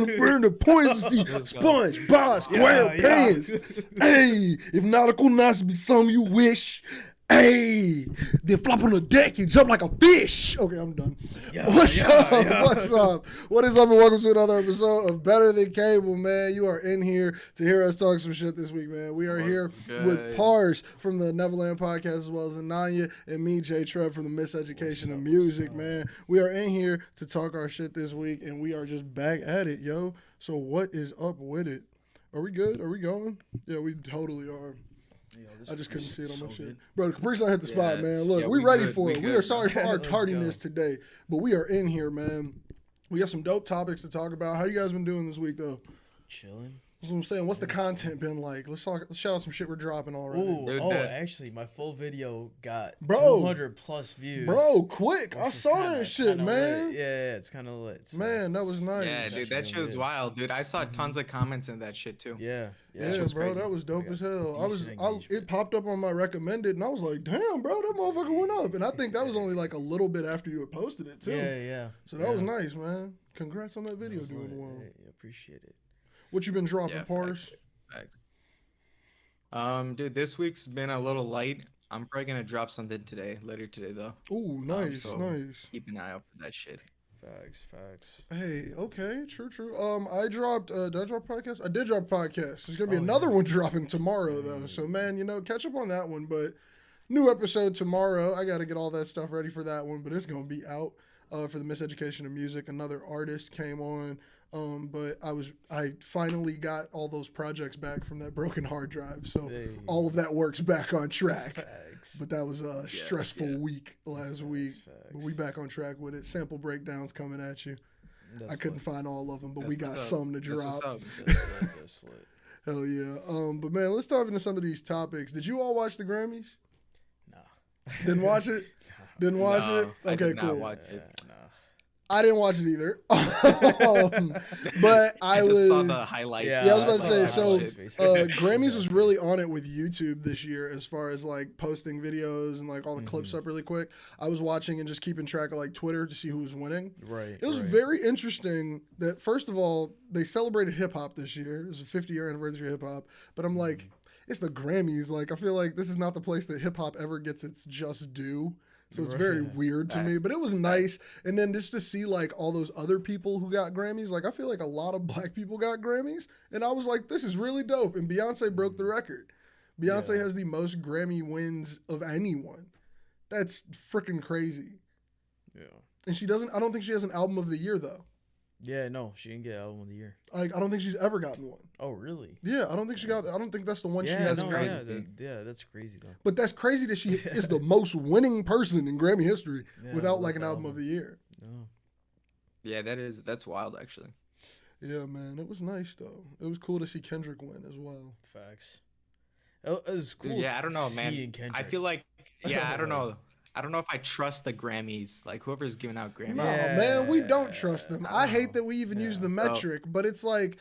gonna burn the poison SpongeBob SquarePants. Hey, if nautical knots be something you wish. Hey, then flop on the deck and jump like a fish. Okay, I'm done. What's up? What's up? What is up, and welcome to another episode of Better Than Cable, man. You are in here to hear us talk some shit this week, man. We are here with Pars from the Nevaland podcast, as well as Ananya and me, J-Treb from the Miseducation of Music, man. We are in here to talk our shit this week, and we are just back at it, yo. So what is up with it? Are we good? Are we going? Yeah, we totally are. I just couldn't see it on my shit. Bro, the Capri Sun hit the spot, man. Look, we ready for it. We are sorry for our tardiness today, but we are in here, man. We got some dope topics to talk about. How you guys been doing this week, though? Chilling. That's what I'm saying. What's the content been like? Let's shout out some shit we're dropping already. Ooh, actually, my full video got 200 plus views. Bro, quick. I saw that shit, man. Lit. Yeah, it's kind of lit. So. Man, that was nice. Yeah, dude, that shit was wild, dude. I saw tons of comments in that shit, too. Yeah, bro, crazy. That was dope as hell. It popped up on my recommended, and I was like, damn, bro, that motherfucker went up. And I think that was only like a little bit after you had posted it, too. Yeah. So that was nice, man. Congrats on that video doing well. Yeah, appreciate it. What you been dropping, Pars? Dude, this week's been a little light. I'm probably gonna drop something later today though. Ooh, nice, nice. Keep an eye out for that shit. Facts. Hey, okay, true. I dropped. Did I drop a podcast? I did drop a podcast. There's gonna be another one dropping tomorrow though. So man, catch up on that one. But new episode tomorrow. I got to get all that stuff ready for that one. But it's gonna be out for the Miseducation of Music. Another artist came on. But I finally got all those projects back from that broken hard drive, so all of that work's back on track. Facts. But that was a stressful week last week. But we back on track with it. Sample breakdowns coming at you. I couldn't find all of them, but we got some to drop. That's lit. Hell yeah. But man, let's dive into some of these topics. Did you all watch the Grammys? No. Didn't watch it? Didn't watch it? Okay, I did cool. not watch it. No. I didn't watch it either, but I just saw the highlight. Yeah, I was about to say. So, Grammys was really on it with YouTube this year, as far as like posting videos and like all the clips up really quick. I was watching and just keeping track of like Twitter to see who was winning. Right. It was very interesting that first of all they celebrated hip hop this year. It was a 50-year anniversary of hip hop, but I'm like, it's the Grammys. Like, I feel like this is not the place that hip hop ever gets its just due. So it's very weird to me, but it was nice. And then just to see like all those other people who got Grammys, like I feel like a lot of black people got Grammys. And I was like, this is really dope. And Beyonce broke the record. Beyonce has the most Grammy wins of anyone. That's freaking crazy. Yeah. And I don't think she has an album of the year though. Yeah, no, she didn't get album of the year. Like, I don't think she's ever gotten one. Oh, really? Yeah, I don't think that's the one she hasn't gotten. Yeah, that's crazy though. But that's crazy that she is the most winning person in Grammy history without like an album of the year. No. Yeah, that's wild actually. Yeah, man, it was nice though. It was cool to see Kendrick win as well. Facts. It was cool. Yeah, I don't know, man. Kendrick. I feel like, I don't know. I don't know if I trust the Grammys, like whoever's giving out Grammys. No, man, we don't trust them. I hate that we even use the metric, but it's like,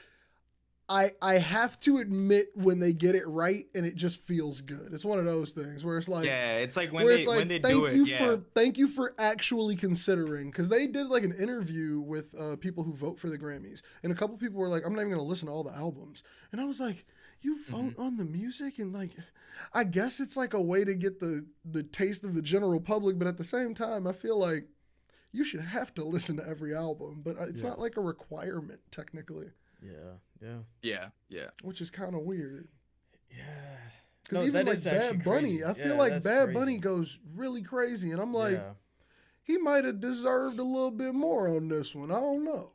I have to admit when they get it right and it just feels good. It's one of those things where it's like, it's like when they do it. Thank you for actually considering, because they did like an interview with people who vote for the Grammys, and a couple people were like, I'm not even gonna listen to all the albums, and I was like, you vote on the music, and like, I guess it's like a way to get the taste of the general public, but at the same time, I feel like you should have to listen to every album, but it's not like a requirement technically. Yeah. Which is kind of weird. Yeah. Because even like Bad Bunny, I feel like Bad Bunny goes really crazy, and I'm like, he might have deserved a little bit more on this one. I don't know.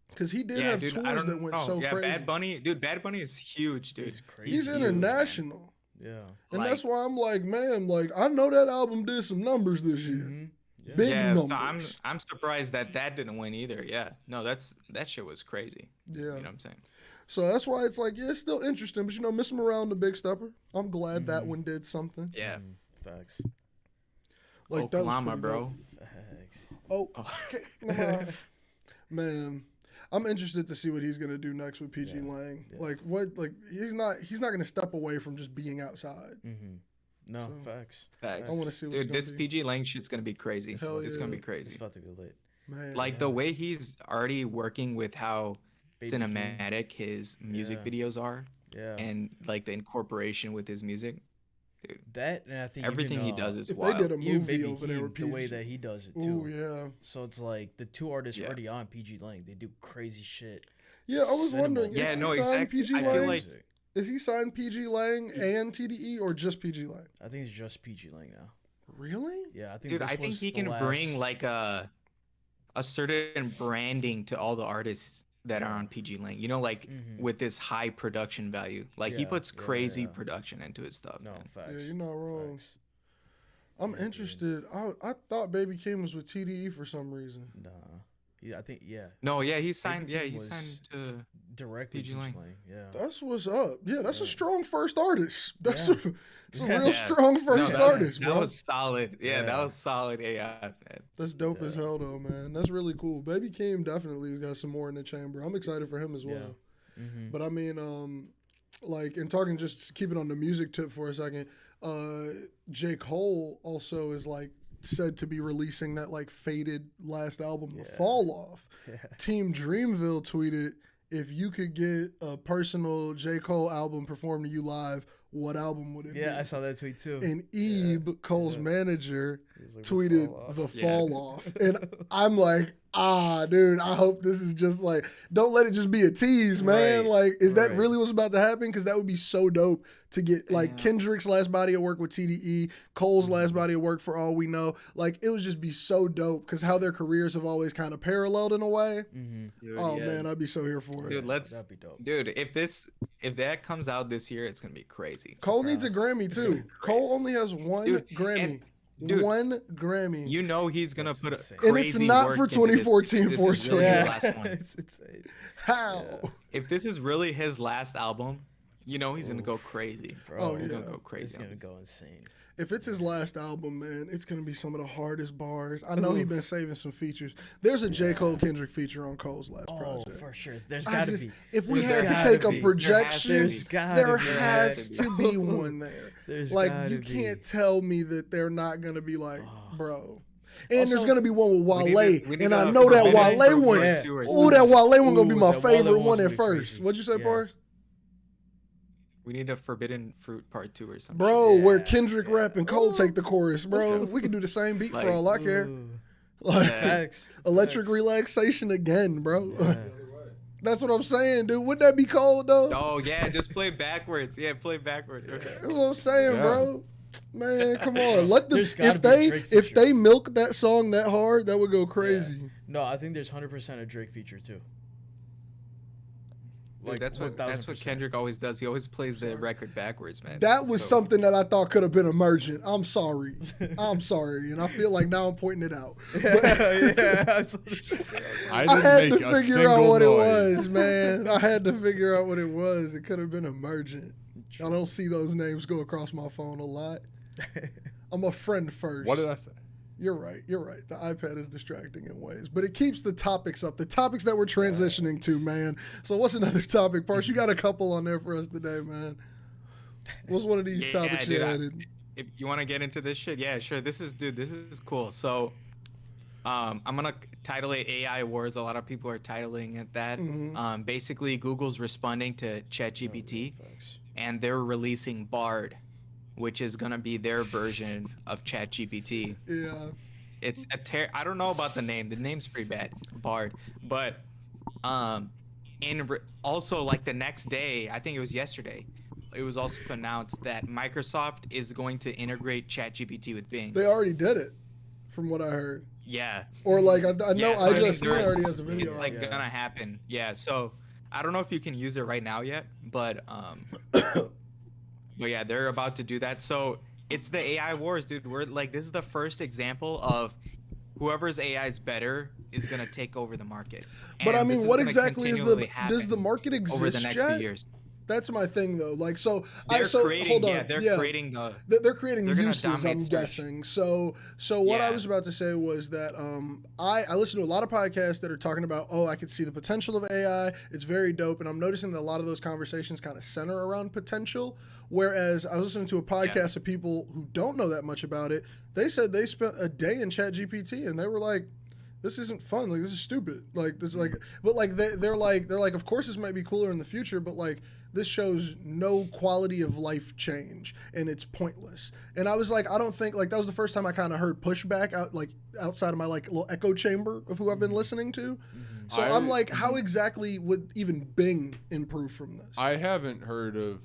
Because he did have tours that went so crazy. Bad Bunny is huge, dude. He's crazy. He's international. Yeah. And that's why I'm like, man, like, I know that album did some numbers this year. Big numbers. So I'm surprised that didn't win either. Yeah. No, that shit was crazy. Yeah. You know what I'm saying? So that's why it's like, it's still interesting, but miss him around the Big Stepper. I'm glad that one did something. Yeah. Facts. Like Oklahoma, bro. Facts. Okay. Man, I'm interested to see what he's gonna do next with PG Lang. Yeah. Like what? Like he's not gonna step away from just being outside. No, facts. I want to see what's this PG Lang shit's gonna be crazy. Hell yeah. It's gonna be crazy. It's about to be lit. Man. Like the way he's already working with how Baby cinematic his music videos are, and like the incorporation with his music. Dude, that, and I think everything even, he does is if wild. they did a even movie Baby over there with Keem, PG. the way that he does it too. Oh yeah. So it's like the two artists already on PG Lang. They do crazy shit. Yeah, I was wondering. Yeah, is no, he signed exactly. PG I Lang? feel like Is he signed PG Lang and TDE or just PG Lang? I think it's just PG Lang now. Really? Yeah, I think. Dude, this I think was he the can last... bring like a certain branding to all the artists that are on PG Lang. You know, like with this high production value. Like he puts crazy production into his stuff. No, man. facts. Yeah, you're not wrong. Facts. I'm interested. I thought Baby Keem was with TDE for some reason. Nah. Yeah, I think No, yeah, he signed. Baby Yeah, Keem he was signed to directly PG PG Lang. Lang. Yeah. That's what's up. Yeah, that's a strong first artist. That's Yeah. a real strong first artist, bro. That was solid. Yeah, that was solid AI, man. That's dope as hell, though, man. That's really cool. Baby Keem definitely has got some more in the chamber. I'm excited for him as well. But I mean, like, and talking, just keep it on the music tip for a second. J. Cole also is like said to be releasing that like faded last album, The Fall Off. Team Dreamville tweeted, if you could get a personal J. Cole album performed to you live, what album would it be? Yeah, I saw that tweet too. And Ebe, Cole's manager, like, tweeted The Fall Off. And I'm like, dude, I hope this is just like, don't let it just be a tease, man. Right, Like, is that really what's about to happen? Because that would be so dope to get, like, Kendrick's last body of work with TDE, Cole's last body of work for all we know. Like, it would just be so dope because how their careers have always kind of paralleled in a way. Dude, Man, I'd be so here for it. Dude, That'd be dope. Dude, if that comes out this year, it's gonna be crazy. Cole needs a Grammy, too. Cole only has one Grammy. Dude, one Grammy. You know he's gonna put a insane. crazy And it's not work for into 2014 this for is sure. really his last one. It's insane. How? If this is really his last album, you know he's gonna go crazy. Bro, He's gonna go crazy. It's gonna go insane. If it's his last album, man, it's gonna be some of the hardest bars. I know he's been saving some features. There's a J. Cole Kendrick feature on Cole's last project. For sure. There's gotta be. If we There's had to take gotta a be. projection, There's gotta there be. has to be one there. There's Like, gotta you be. can't tell me that they're not gonna be like, bro. And there's Also, gonna be one with Wale, we need and I a know that Forbidden Wale Fruit one. Part 2 or Ooh, that Wale one gonna be Ooh, my that Wale favorite one's one gonna at be first. crazy. What'd you say, Yeah. Paris? We need a Forbidden Fruit Part 2 or something. Bro, where Kendrick rap and Cole take the chorus, bro. We can do the same beat for Like, all I care. Ooh. Like, Facts. electric Facts. relaxation again, bro. Yeah. That's what I'm saying, dude. Wouldn't that be cold, though? Oh yeah, just play backwards. Yeah, play backwards. Okay. That's what I'm saying, bro. Man, come on. Let them. There's gotta If be a they Drake if feature. they milk that song that hard, that would go crazy. No, I think there's 100% a Drake feature too. Dude, that's what 1000%. Kendrick always does. He always plays the record backwards, man. That was So- something that I thought could have been emergent. I'm sorry. I'm sorry, and I feel like now I'm pointing it out. But yeah, I saw the shit too. I I didn't had to make a figure out single what it noise. was, man. I had to figure out what it was. It could have been emergent. I don't see those names go across my phone a lot. I'm a friend first. What did I say? You're right. You're right. The iPad is distracting in ways, but it keeps the topics up. The topics that we're transitioning to, man. So what's another topic, Parse? You got a couple on there for us today, man. What's one of these topics dude, you added? if you want to get into this shit, yeah, sure. This is cool. So, I'm gonna title it AI Awards. A lot of people are titling it that. Basically, Google's responding to ChatGPT, and they're releasing Bard, which is gonna be their version of ChatGPT. Yeah. It's I don't know about the name. The name's pretty bad, Bard. But also like the next day, I think it was yesterday, it was also announced that Microsoft is going to integrate ChatGPT with Bing. They already did it, from what I heard. Yeah. Or like I know Yeah, so I IGST think already has a video. It's on like it. gonna happen. Yeah. So I don't know if you can use it right now yet, but but yeah, they're about to do that. So it's the AI wars, dude. We're like, this is the first example of whoever's AI is better is gonna take over the market. But I And this mean, is what gonna exactly is continually does the happen market exist over the next yet? few years? That's my thing though. Like so, They're creating, hold on. yeah, they're creating the. They're creating they're gonna uses, I'm dominate search. guessing. So what I Yeah. was about to say was that I listen to a lot of podcasts that are talking about, oh, I could see the potential of AI. It's very dope, and I'm noticing that a lot of those conversations kind of center around potential. Whereas I was listening to a podcast of people who don't know that much about it. They said they spent a day in ChatGPT, and they were like, this isn't fun. Like, this is stupid. Like, this, like, but like they're like, of course this might be cooler in the future, but like this shows no quality of life change and it's pointless. And I was like, I don't think, like, that was the first time I kind of heard pushback out, like, outside of my like little echo chamber of who I've been listening to. So I'm like, how exactly would even Bing improve from this? I haven't heard of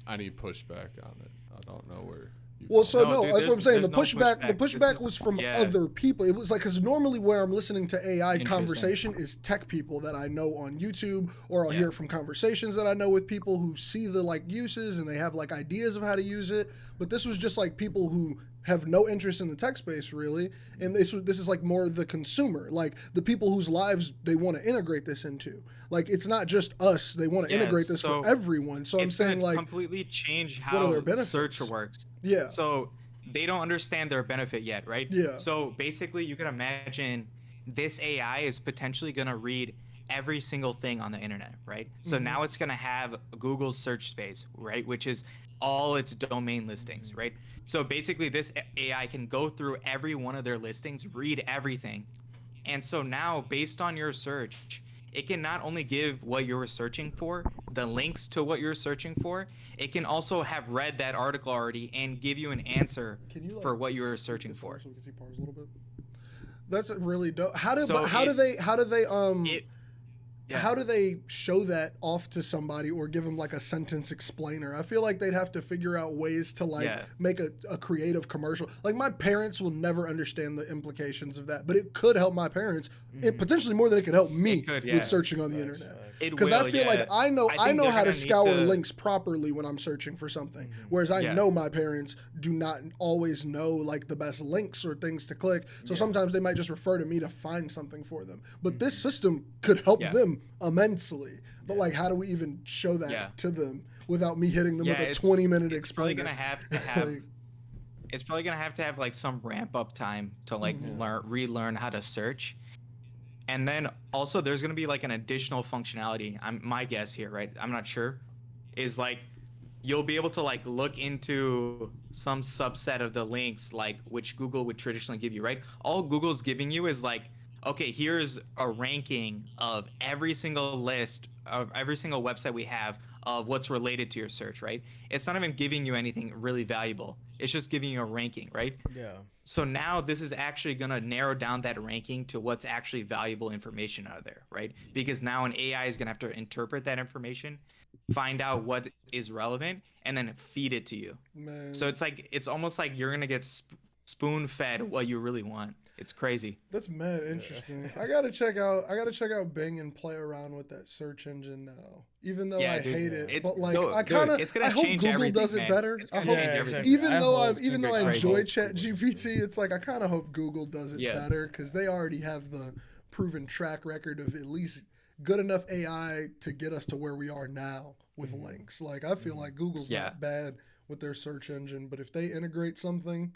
any pushback on it. I don't know where. Well, so no, that's what I'm saying. The pushback was from other people. It was like, because normally where I'm listening to AI conversation is tech people that I know on YouTube, or I'll hear from conversations that I know with people who see the like uses and they have like ideas of how to use it. But this was just like people who have no interest in the tech space really, and this is like more the consumer, like the people whose lives they want to integrate this into. Like, it's not just us; they want to integrate this for everyone. So I'm saying, like, completely change how search works. Yeah. So they don't understand their benefit yet, right? Yeah. So basically, you can imagine this AI is potentially going to read every single thing on the internet, right? So now it's going to have Google's search space, right, which is all its domain listings, right? So basically, this AI can go through every one of their listings, read everything, and so now, based on your search, it can not only give what you were searching for, the links to what you're searching for, it can also have read that article already and give you an answer for what you were searching for. So we can see Pars a little bit. That's really dope. How do they show that off to somebody or give them like a sentence explainer? I feel like they'd have to figure out ways to like make a creative commercial. Like, my parents will never understand the implications of that, but it could help my parents, potentially more than it could help me with searching on the internet. Because I feel like I know how to scour links properly when I'm searching for something, whereas I know my parents do not always know like the best links or things to click. So sometimes they might just refer to me to find something for them. But this system could help them immensely. But like, how do we even show that to them without me hitting them with a 20-minute explainer? It's probably gonna have to have like some ramp up time to like relearn how to search. And then also there's going to be like an additional functionality. My guess here, right? I'm not sure. Is like you'll be able to like look into some subset of the links like which Google would traditionally give you, right? All Google's giving you is like, okay, here's a ranking of every single list of every single website we have of what's related to your search, right? It's not even giving you anything really valuable. It's just giving you a ranking, right? Yeah. So now this is actually going to narrow down that ranking to what's actually valuable information out of there, right? Because now an AI is going to have to interpret that information, find out what is relevant, and then feed it to you. Man. So it's almost like you're going to get spoon-fed what you really want. It's crazy. That's mad interesting. I gotta check out Bing and play around with that search engine now. Even though I hate it, but like I hope Google does it better. I hope, even though I enjoy ChatGPT, it's like I kind of hope Google does it better, because they already have the proven track record of at least good enough AI to get us to where we are now with links. Like, I feel like Google's not bad with their search engine, but if they integrate something,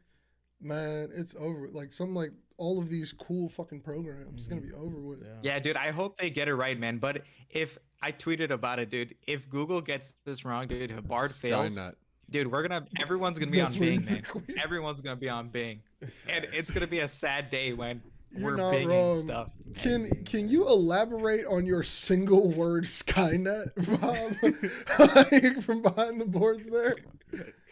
man, it's over. Like all of these cool fucking programs, it's gonna be over with. Yeah, dude, I hope they get it right, man. But if I tweeted about it, dude, if Google gets this wrong, dude, if Bard fails, dude, everyone's gonna be on Bing, man. Everyone's gonna be on Bing, and it's gonna be a sad day when we're Binging stuff. Man. Can you elaborate on your single word Skynet, Bob? Like, from behind the boards there?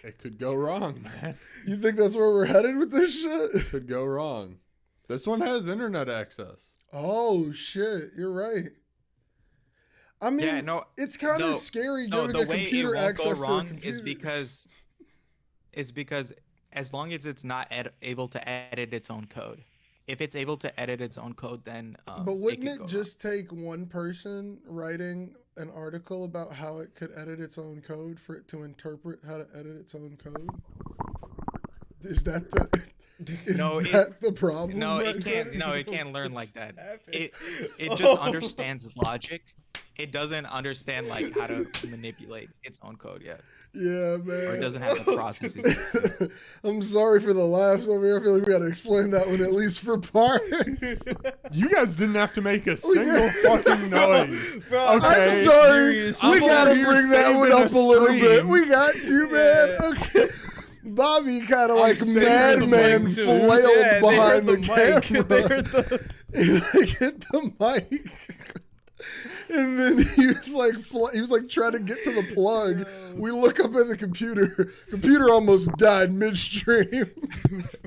It could go wrong, man. You think that's where we're headed with this shit? It could go wrong. This one has internet access. Oh shit, you're right. I mean, it's kind of scary giving a computer access to a computer. Is because as long as it's not able to edit its own code. If it's able to edit its own code, then but wouldn't it just take one person writing an article about how it could edit its own code for it to interpret how to edit its own code? Is that the problem? No, it can't. No, it can't learn like that. It just understands logic. It doesn't understand like how to manipulate its own code yet. Yeah, man. Or it doesn't have the processes. I'm sorry for the laughs over here. I feel like we got to explain that one at least for Pars. You guys didn't have to make a single fucking noise. Bro, okay. I'm sorry. We got to bring that one up a little bit. We got to, man. Okay. Bobby kind of I'm like saving the madman mic, too. flailed Yeah, behind they the heard camera. They heard the He like hit the mic. And then he was like trying to get to the plug. We look up at the computer. Computer almost died midstream.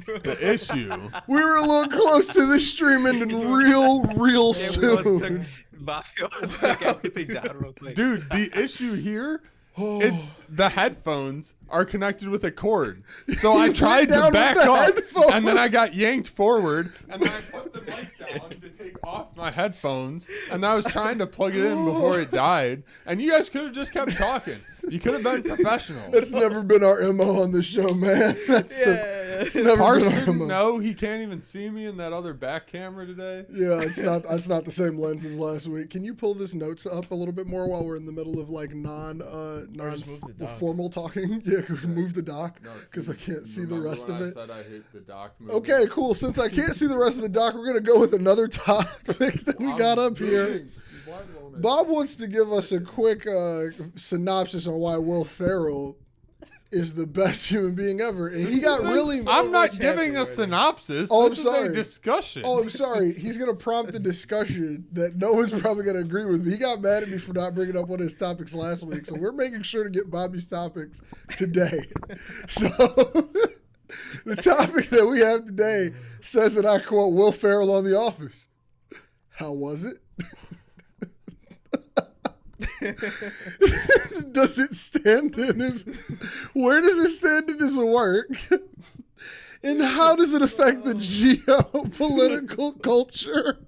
The issue. We were a little close to this stream ending real soon. Bobby almost took everything down real quick. Dude, the issue here, it's the headphones are connected with a cord. So I tried to down back with the up, headphones. and then I got yanked forward, and then I put the mic down to take off my headphones, and I was trying to plug it in before it died, and you guys could have just kept talking. You could have been professional. That's never been our MO on the show, man. It's never Parse been our didn't MO. know he can't even see me in that other back camera today. Yeah, it's not the same lens as last week. Can you pull this notes up a little bit more while we're in the middle of like non just move the dock. formal talking? Yeah, move the dock because I can't see the rest of it. I said I hate the dock movie? Okay, cool. Since I can't see the rest of the doc, we're gonna go with another topic that we got up here. Bob wants to give us a quick synopsis on why Will Ferrell is the best human being ever, and he got really. I'm not much giving a happening synopsis. Oh, I'm This is sorry. a discussion. Oh, I'm sorry. He's gonna prompt a discussion that no one's probably gonna agree with. He got mad at me for not bringing up one of his topics last week, so we're making sure to get Bobby's topics today. So. The topic that we have today says, and I quote, Will Ferrell on The Office. How was it? Does it stand in his... Where does it stand in his work? And how does it affect the geopolitical culture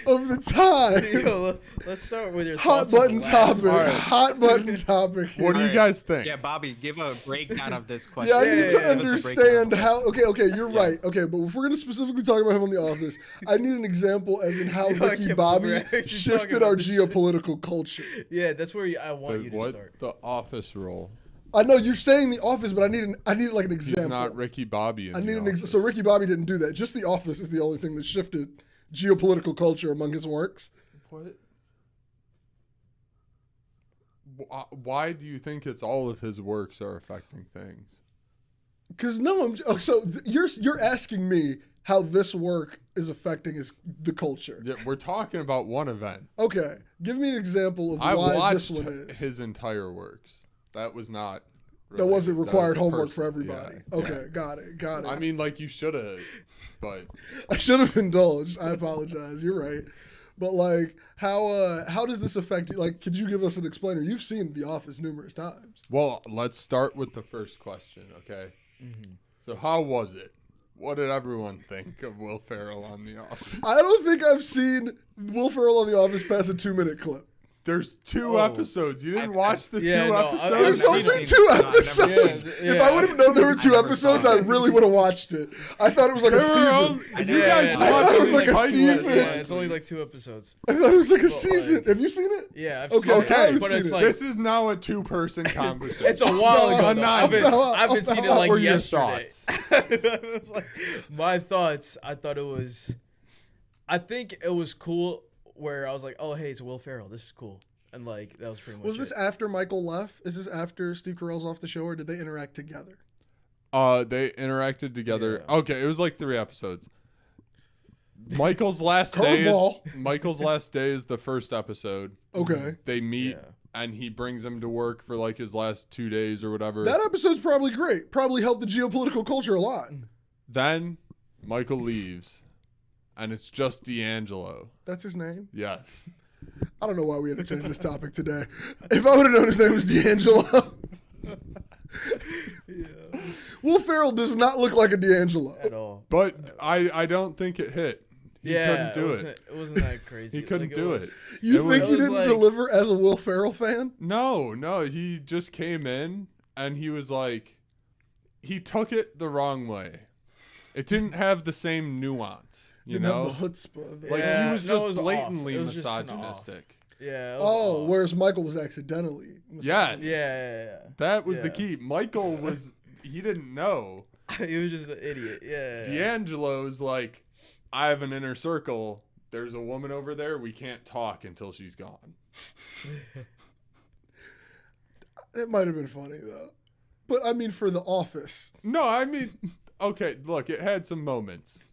of the time? Yo, let's start with your Hot thoughts on button the last topic. one. Hot button topic. Here. What do you guys think? Yeah, Bobby, give a breakdown of this question. Yeah, I need to Give us a understand breakdown. how. Okay, you're right. Okay, but if we're gonna specifically talk about him on The Office, I need an example as in how Yo, I Ricky can't Bobby believe we're actually shifted talking our about this. geopolitical culture. Yeah, that's where I want you to What start. the office role? I know you're saying The Office, but I need like an He's example. not Ricky Bobby. In I need the an office. so Ricky Bobby didn't do that. Just The Office is the only thing that shifted geopolitical culture among his works. What? Why do you think it's all of his works are affecting things? Because you're asking me how this work is affecting the culture. Yeah, we're talking about one event. Okay, give me an example of I why this watched one is. his entire works. That was not. That wasn't was required homework for personal. everybody. Yeah. Okay, got it. I mean, like you should have, but I should have indulged. I apologize. You're right. But like, how does this affect you? Like, could you give us an explainer? You've seen The Office numerous times. well, let's start with the first question, okay? Mm-hmm. So, how was it? What did everyone think of Will Ferrell on The Office? I don't think I've seen Will Ferrell on The Office past a 2-minute clip. There's 2 episodes. You didn't watch the yeah, 2 no, episodes? There's never only seen 2 it. No, I've never episodes. seen it. If I would have known there were 2 I never episodes, saw I it. really would have watched it. I thought it was like a There were season. only- you guys I watched thought it was like a Titan season. Yeah, last it's only week. like 2 episodes. I thought it was like a But, season. like- Have you seen it? Yeah, I've Okay, seen okay, I it, haven't but seen it's it. like This is now a 2-person conversation. it's a while ago. though. Ananya, I've been seeing it what like were your yesterday. thoughts? Like, my thoughts. I thought it was. I think it was cool. Where I was like, oh hey, it's Will Ferrell. This is cool. And like that was pretty much. Was this it. after Michael left? Is this after Steve Carell's off the show, or did they interact together? They interacted together. Yeah. Okay, it was like 3 episodes. Michael's last day. Curveball. Michael's last day is the first episode. Okay. They meet, Yeah. and he brings him to work for like his last 2 days or whatever. That episode's probably great. Probably helped the geopolitical culture a lot. Then Michael leaves, and it's just D'Angelo. That's his name. Yes. I don't know why we entertained this topic today. If I would have known his name was D'Angelo. Will Ferrell does not look like a D'Angelo. At all. But I don't think it hit. He couldn't do it. It wasn't that crazy. He couldn't Like, do was- it. You It think was he didn't like- deliver as a Will Ferrell fan? No, he just came in and he was like, he took it the wrong way. It didn't have the same nuance, you Didn't know? have the chutzpah. Like Yeah, he was no, it just was off. blatantly It was just kinda off. misogynistic. Yeah. it was Oh, off. whereas Michael was accidentally. Yes. Yeah. That was the Yeah. key. Michael he didn't know. He was just an idiot. Yeah. D'Angelo's like, I have an inner circle. There's a woman over there. We can't talk until she's gone. It might have been funny though. But I mean, for The Office. No, I mean, okay, look, it had some moments.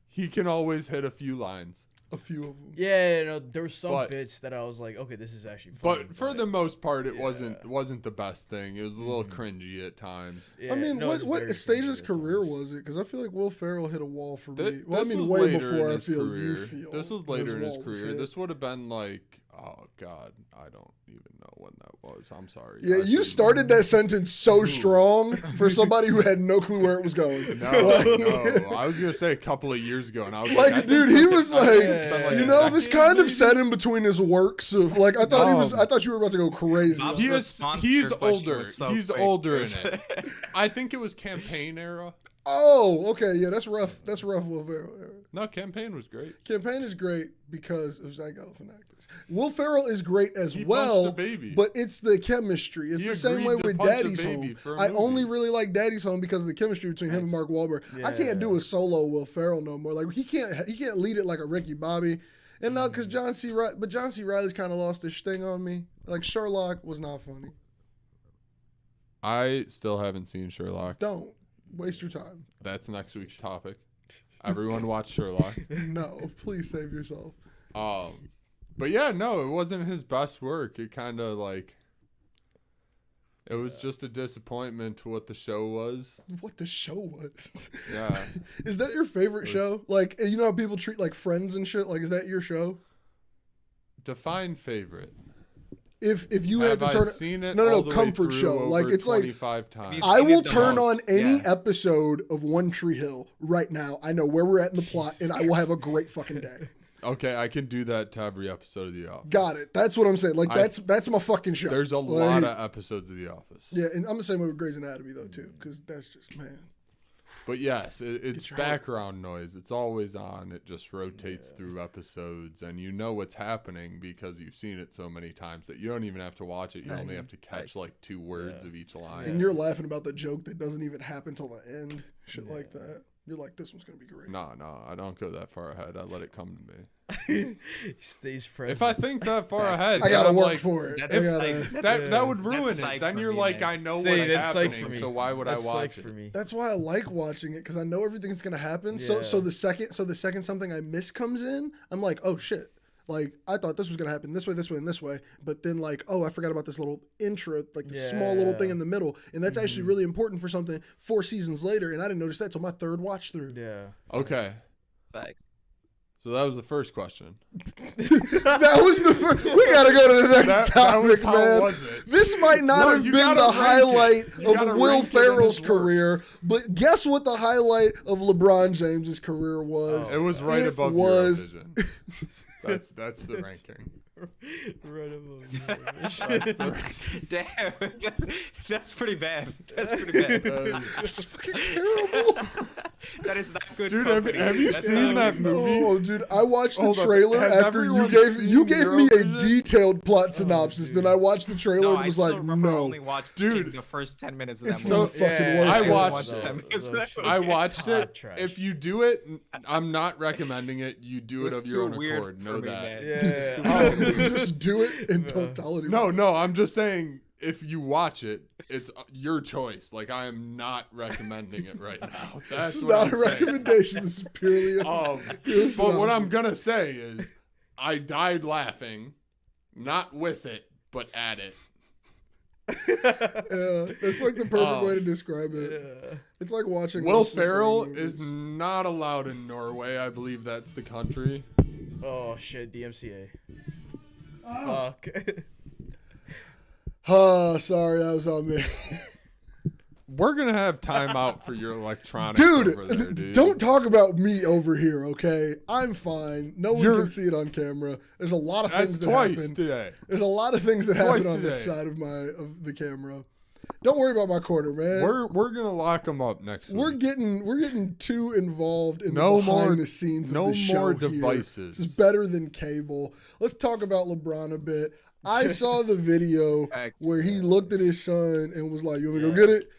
He can always hit a few lines. A few of them. Yeah, there were some bits that I was like, okay, this is actually funny. But for the most part, it wasn't the best thing. It was a little cringy at times. Yeah, I mean, what stage of his career was it? Because I feel like Will Ferrell hit a wall for me. Well, I mean, way before I feel you feel. This was later in his career. This would have been like, oh God, I don't even know when that was. I'm sorry. Yeah, you started that sentence so strong for somebody who had no clue where it was going. No, I was gonna say a couple of years ago, and I was like dude, he was like, this kind of set in between his works of like, I thought you were about to go crazy. He's older. He's older in it. I think it was campaign era. Oh, okay, yeah, that's rough. That's rough, Will Ferrell era. No, campaign was great. Campaign is great because of Zach Galifianakis. Will Ferrell is great as he well, baby. But it's the chemistry. It's the same way with Daddy's Home. I only really like Daddy's Home because of the chemistry between him and Mark Wahlberg. Yeah. I can't do a solo Will Ferrell no more. Like he can't lead it like a Ricky Bobby. And now because John C. Reilly's kind of lost his sting on me. Like Sherlock was not funny. I still haven't seen Sherlock. Don't waste your time. That's next week's topic. Everyone watch Sherlock. No, please save yourself. But yeah, no, it wasn't his best work. It kind of like, it was just a disappointment to what the show was. What the show was? Yeah. Is that your favorite show? Like, you know how people treat like Friends and shit? Like, is that your show? Define favorite. If you had to turn it, no, comfort show. Like it's like 25 times. I will turn on any episode of One Tree Hill right now. I know where we're at in the plot, and I will have a great fucking day. Okay, I can do that to every episode of The Office. Got it. That's what I'm saying. Like that's my fucking show. There's a lot of episodes of The Office. Yeah, and I'm the same way with Grey's Anatomy though too, because that's just But yes, it's background noise. It's always on. It just rotates through episodes, and you know what's happening because you've seen it so many times that you don't even have to watch it. You only have to catch like 2 words of each line. And you're laughing about the joke that doesn't even happen till the end. Shit like that. You're like, this one's gonna be great. No, I don't go that far ahead. I let it come to me. He stays present. If I think that far ahead, I gotta work like, for it. That would ruin it. Then you're like, I know what's happening, so why would I watch it? That's why I like watching it because I know everything's gonna happen. Yeah. So the second something I miss comes in, I'm like, oh shit. Like, I thought this was going to happen this way, and this way. But then, like, oh, I forgot about this little intro, like the small little thing in the middle. And that's actually really important for something 4 seasons later. And I didn't notice that till my 3rd watch through. Yeah. Okay. Thanks. So that was the first question. That was the first. We got to go to the next topic, man. How was it? This might not have been the highlight of Will Ferrell's career. But guess what the highlight of LeBron James's career was? It was right above Eurovision. That's the ranking. Right above. Damn, that's pretty bad. That's pretty bad. That's fucking terrible. That is not good. Dude, have you seen that movie? Oh, dude, I watched the trailer after you gave me a detailed plot synopsis. Then I watched the trailer and was like, no, dude, the first 10 minutes of that it's movie. not fucking worth it. I watched it. If you do it, I'm not recommending it. You do it of your own accord. Know that. Yeah. Just do it and don't tell anyone. No, I'm just saying if you watch it, it's your choice. Like, I am not recommending it right now. This is not a recommendation. This is purely a but what I'm gonna say is I died laughing, not with it, but at it. Yeah, that's like the perfect way to describe it. Yeah. It's like watching Will Ferrell is not allowed in Norway. I believe that's the country. Oh shit, DMCA. Fuck. Oh, sorry, that was on me. We're gonna have time out for your electronics, dude. Don't talk about me over here, okay? I'm fine. No one can see it on camera. There's a lot of things that happen today. There's a lot of things that happen on this side of the camera. Don't worry about my corner, man. We're gonna lock them up next week. We're getting too involved in the behind the scenes of the show. No more devices. This is better than cable. Let's talk about LeBron a bit. I saw the video where he looked at his son and was like, "You want me to go get it?"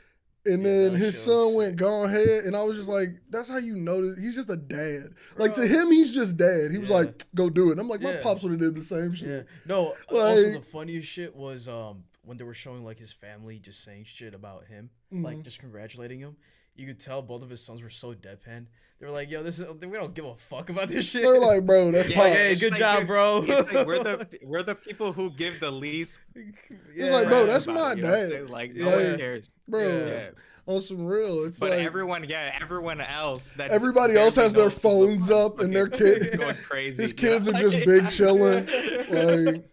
And then his son went, "Go ahead." And I was just like, that's how you notice. He's just a dad. Bro. Like, to him, he's just dad. He was like, "Go do it." And I'm like, my pops would have did the same shit. Yeah. No, also the funniest shit was when they were showing like his family just saying shit about him, Mm-hmm. like just congratulating him, you could tell both of his sons were so deadpan. They were like, "Yo, we don't give a fuck about this shit." They're like, bro, that's Yeah, Pops. Like, hey, it's good like, job, dude, bro. It's like we're the people who give the least. It's like, bro, crap that's about my it, you know what I'm dad. saying? Like Yeah. no one cares. Bro, Yeah. Yeah. on some real. It's But like everyone else that everybody else barely has their knows phones LeBron up and their fucking kids going crazy. his you know? kids are Like, just big chilling. Like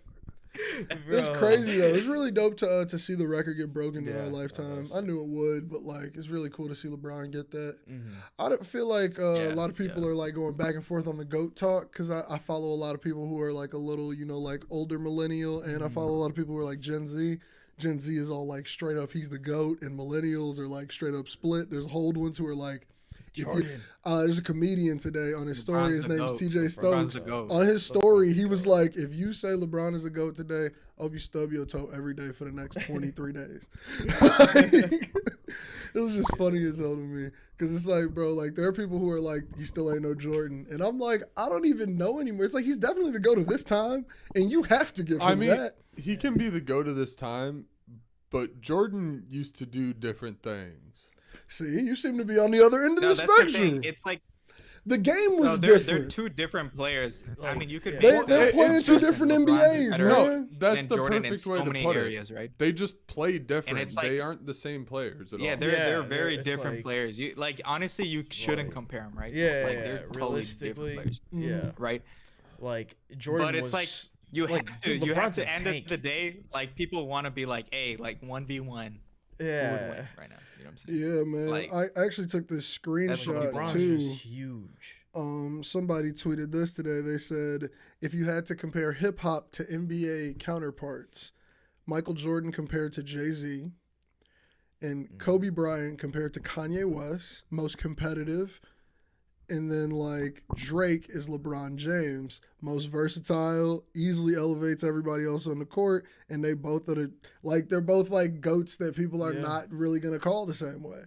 it's Bro. crazy though. It's really dope to see the record get broken in Yeah, our that lifetime. was I knew it would, but like it's really cool to see LeBron get that. Mhm. I don't feel like a Yeah, lot of people yeah. are like going back and forth on the GOAT talk because I follow a lot of people who are like a little, like older millennial, and I follow a lot of people who are like Gen Z. Gen Z is all like straight up, he's the GOAT, and millennials are like straight up split. There's old ones who are like, if you, Jordan. there's a comedian today on his story. LeBron's His the name's GOAT. TJ LeBron's Stokes. the GOAT. On his story, he was like, if you say LeBron is a GOAT today, I hope you stub your toe every day for the next 23 days. It was just funny as hell to me. Because it's like, bro, like, there are people who are like, he still ain't no Jordan. And I'm like, I don't even know anymore. It's like, he's definitely the GOAT of this time. And you have to give him that. he can be the GOAT of this time, but Jordan used to do different things. See, you seem to be on the other end of No, the that's the spectrum. thing. It's like The game was they're different. two different players. I mean, you could They're make that. playing it's two just- different LeBron's NBAs, better man. That's than the Jordan in perfect so way to many put areas, it. right? They just play different. it's like- they aren't the same players at Yeah, all. they're very it's different like- players. You like honestly, you shouldn't Like, compare them, right? Yeah, like yeah, they're totally different realistically, players, yeah. right? Like Jordan But it's was, like you like, have to. dude, You have LeBron's to a end tank. of the day. Like people want to be like, hey, like 1v1. Who would yeah. win right now? You know what I'm saying? Yeah, man. Like- I actually took this That's what screenshot LeBron's too. just huge. Somebody tweeted this today. They said, if you had to compare hip hop to NBA counterparts, Michael Jordan compared to Jay-Z, and Kobe Bryant compared to Kanye West, most competitive. And then like Drake is LeBron James, most versatile, easily elevates everybody else on the court, and they both are they're both like GOATs that people are Yeah. not really gonna call the same way.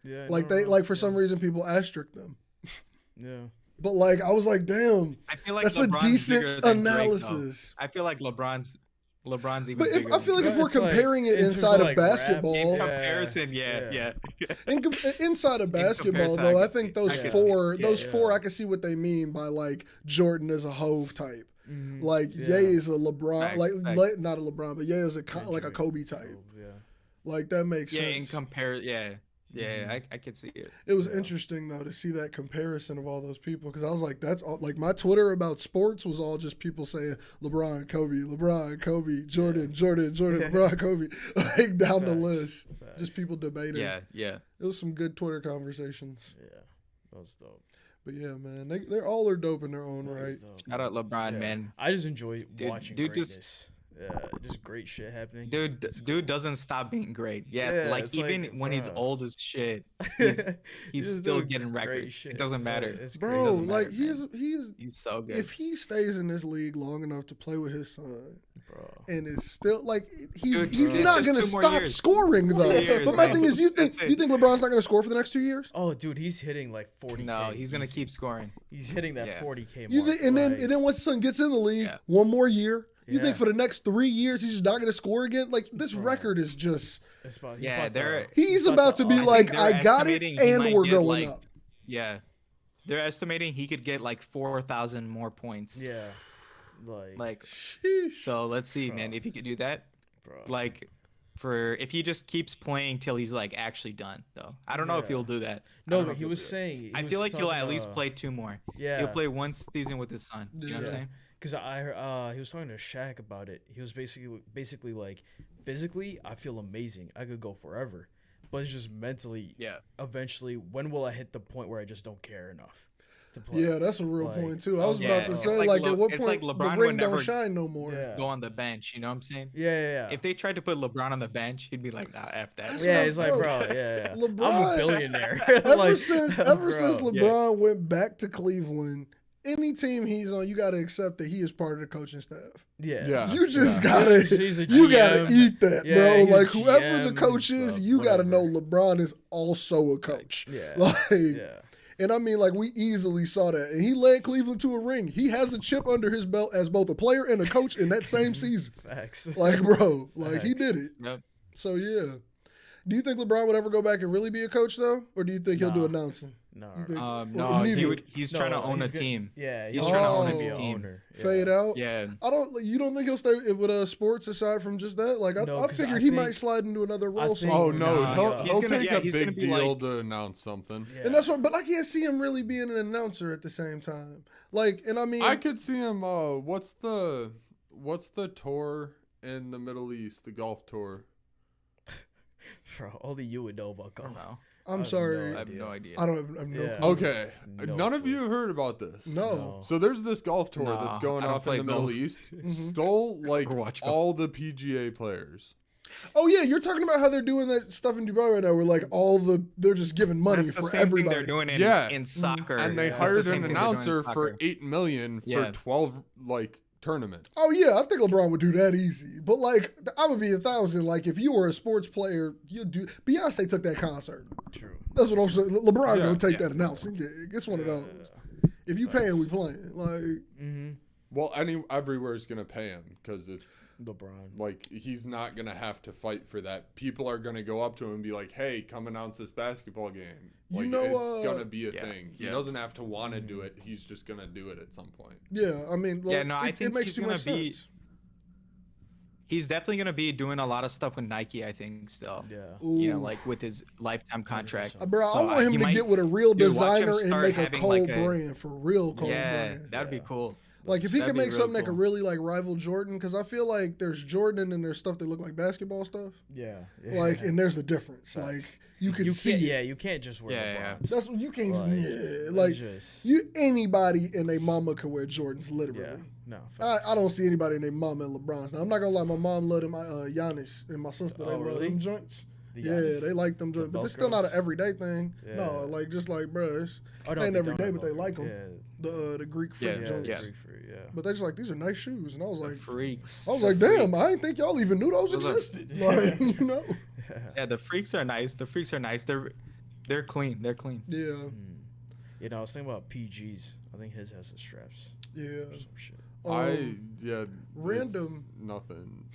Yeah. Like no, they no, like for yeah. some reason people asterisk them. Yeah. But like I was like, damn, I feel like that's LeBron's a bigger decent than Drake, though. analysis. I feel like LeBron's even But bigger. I feel like than if we're It's like, comparing it in terms inside of, of like, rap, basketball, in Yeah. comparison, yeah. inside of basketball comparison, though, I I could think see- those I could see four, it. those Yeah. four, I can see what they mean by like Jordan is a Hove type. Mhm. Like Yeah. Ye is a LeBron, Facts, like facts. not a LeBron, but Ye is like a Kobe type. Yeah. Like that makes Yeah, in sense. I could see it. It was Yeah. interesting though to see that comparison of all those people because I was like, that's all. Like my Twitter about sports was all just people saying LeBron, Kobe, Jordan, LeBron, Kobe, like down the Facts. list. Facts. Just people debating. Yeah. It was some good Twitter conversations. Yeah. That was dope. But yeah, man, they're all are dope in their own That right. was dope. Shout out LeBron, Yeah. man. I just enjoy Dude- watching dude just- greatness. Yeah, just great shit happening. Dude doesn't stop being great. Yeah, Yeah, like it's even like, when he's bruh. old as shit, He's he's just still doing getting great records. shit. It doesn't matter. Yeah, it's Bro, great. doesn't like matter, he is He's so good. if he stays in this league long enough to play with his son Bro. and is still like he's Dude, it's not just gonna 2 more stop years. scoring though. years, But my man. thing is, you That's it. think LeBron's not gonna score for the next 2 years? Oh, dude, he's hitting like 40. No, he's gonna keep scoring. He's hitting that Yeah. 40K mark. You think, and then like, once his son gets in the league, Yeah. one more year. You Yeah. think for the next 3 years he's just not gonna score again? Like this Bro. record is just it's about, he's Yeah, about they're- to, he's about to be I think like, they're I got it, estimating he and might we're get, going like- up. Yeah, they're estimating he could get like 4,000 more points. Yeah. Like Sheesh. so. Let's see, man, Bro. if he could do that. Bro. Like, if he just keeps playing till he's like actually done, though. I don't know if Yeah. he'll do that. I No, don't know but if he he'll was do it. saying. I feel like he'll at least play 2 more. Yeah. He'll play 1 season with his son. You know what I'm Yeah. saying? Because he was talking to Shaq about it. He was basically like, physically, I feel amazing. I could go forever, but it's just mentally. Yeah. Eventually, when will I hit the point where I just don't care enough to play? Yeah, that's a real Like, point too. I was yeah, about to it's say, like like, Le- at what it's point like the LeBron ring would don't never shine no more? Yeah. Go on the bench. You know what I'm saying? Yeah. If they tried to put LeBron on the bench, he'd be like, nah, F that. That's Yeah, not- he's like, bro, bro, yeah. I'm LeBron- a billionaire. Ever Like, since bro. LeBron went back to Cleveland, any team he's on, you got to accept that he is part of the coaching staff. Yeah. You just Yeah. gotta, He's a you gotta GM. eat that, Yeah, bro. he's a Like whoever the GM, coach is, bro, you gotta know whatever. LeBron is also a coach. Yeah. Like, Yeah. And I mean, like, we easily saw that. And he led Cleveland to a ring. He has a chip under his belt as both a player and a coach in that same season. Facts. Like, bro, like, he did it. Yep. So, yeah. Do you think LeBron would ever go back and really be a coach, though? Or do you think he'll do announcing? No. You think- No, neither? he's trying to own a team. Yeah, He's trying to own Oh. a team. owner. Yeah. Fade out? Yeah. You don't think he'll stay with sports aside from just that? Like, No, I 'cause figured I he think- might slide into another role. think- Oh somewhere. no, Nah, he'll he's gonna- take yeah, a he's big gonna be deal like- to announce something. Yeah. And that's what, but I can't see him really being an announcer at the same time. Like, and I mean, I could see him. What's the tour in the Middle East? The golf tour. Bro, only you would know about I golf. don't know. I'm have sorry. I have no idea. I don't have no Yeah. clue. Okay, No none of clue. you have heard about this. No. So there's this golf tour No, that's going I don't off in play the Middle golf. East. Mm-hmm. Stole like Or watch golf. all the PGA players. Oh yeah, you're talking about how they're doing that stuff in Dubai right now, where like they're just giving money That's the for same everybody. thing they're doing in, Yeah. in soccer. And they That's the hired same an thing they're doing in announcer for soccer. $8 million Yeah. for 12 like tournaments. Oh yeah, I think LeBron would do that easy. But like, I would be 1,000. Like if you were a sports player, you'd do. Beyonce took that concert. True. That's what I'm saying. LeBron Yeah, gonna take yeah. that announcing gig. It's one of those. Yeah. If you paying, we playing. Like Mm-hmm. Well, everywhere is gonna pay him because it's LeBron. like he's not gonna have to fight for that. People are gonna go up to him and be like, "Hey, come announce this basketball game." You Like know, it's gonna be a yeah, thing. He yeah. doesn't have to want to do it. He's just gonna do it at some point. yeah, I mean, well, Yeah, no, I it think makes he's too gonna much be- sense. He's definitely going to be doing a lot of stuff with Nike, I think, still. Yeah. You know, Ooh. like with his lifetime contract. Bro, So, I want him he to might- get with a real dude, watch him designer and start make a having, cold like, a- brand for real cold Yeah, brand. that'd be cool. Like if he That'd can be make real something that cool. could really like rival Jordan, because I feel like there's Jordan and there's stuff that look like basketball stuff. Yeah. Like, and there's a difference. Like you can you see can't. it. Yeah, you can't just wear Yeah, LeBrons. That's what you can't. Like, Yeah, like just, anybody and their mama could wear Jordans, literally. Yeah. No. I don't see anybody in their mama and LeBrons. Now I'm not gonna lie, my mom loved them, Giannis and my sister. They Oh, love really? them joints. The Yeah, Giannis? they like them joints, but it's still not an everyday thing. No, Yeah. like just like bro, it's Oh, no, ain't they every don't day, have but they Velcro. like them. Yeah. The Greek Yeah, freak Yeah. joints. yeah. Free, free, yeah. But they just like these are nice shoes, and I was like, Freaks. damn, I didn't think y'all even knew those Those are- existed. Like, you know? Yeah, the freaks are nice. The freaks are nice. They're clean. They're clean. Yeah, You know, I was thinking about PG's. I think his has the straps yeah. or some shit. Random. Nothing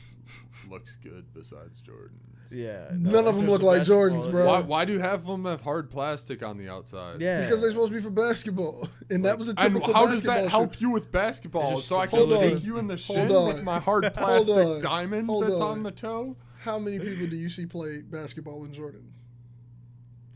looks good besides Jordan. Yeah. None of them look like Jordans, bro. Why do half of them have hard plastic on the outside? Yeah. Because they're supposed to be for basketball, and that was a And typical how does basketball that help shoe. you with basketball? Just So I can Hold kick on. you in the Hold shin on. with my hard Hold plastic on. diamond Hold that's on. on the toe? How many people do you see play basketball in Jordans?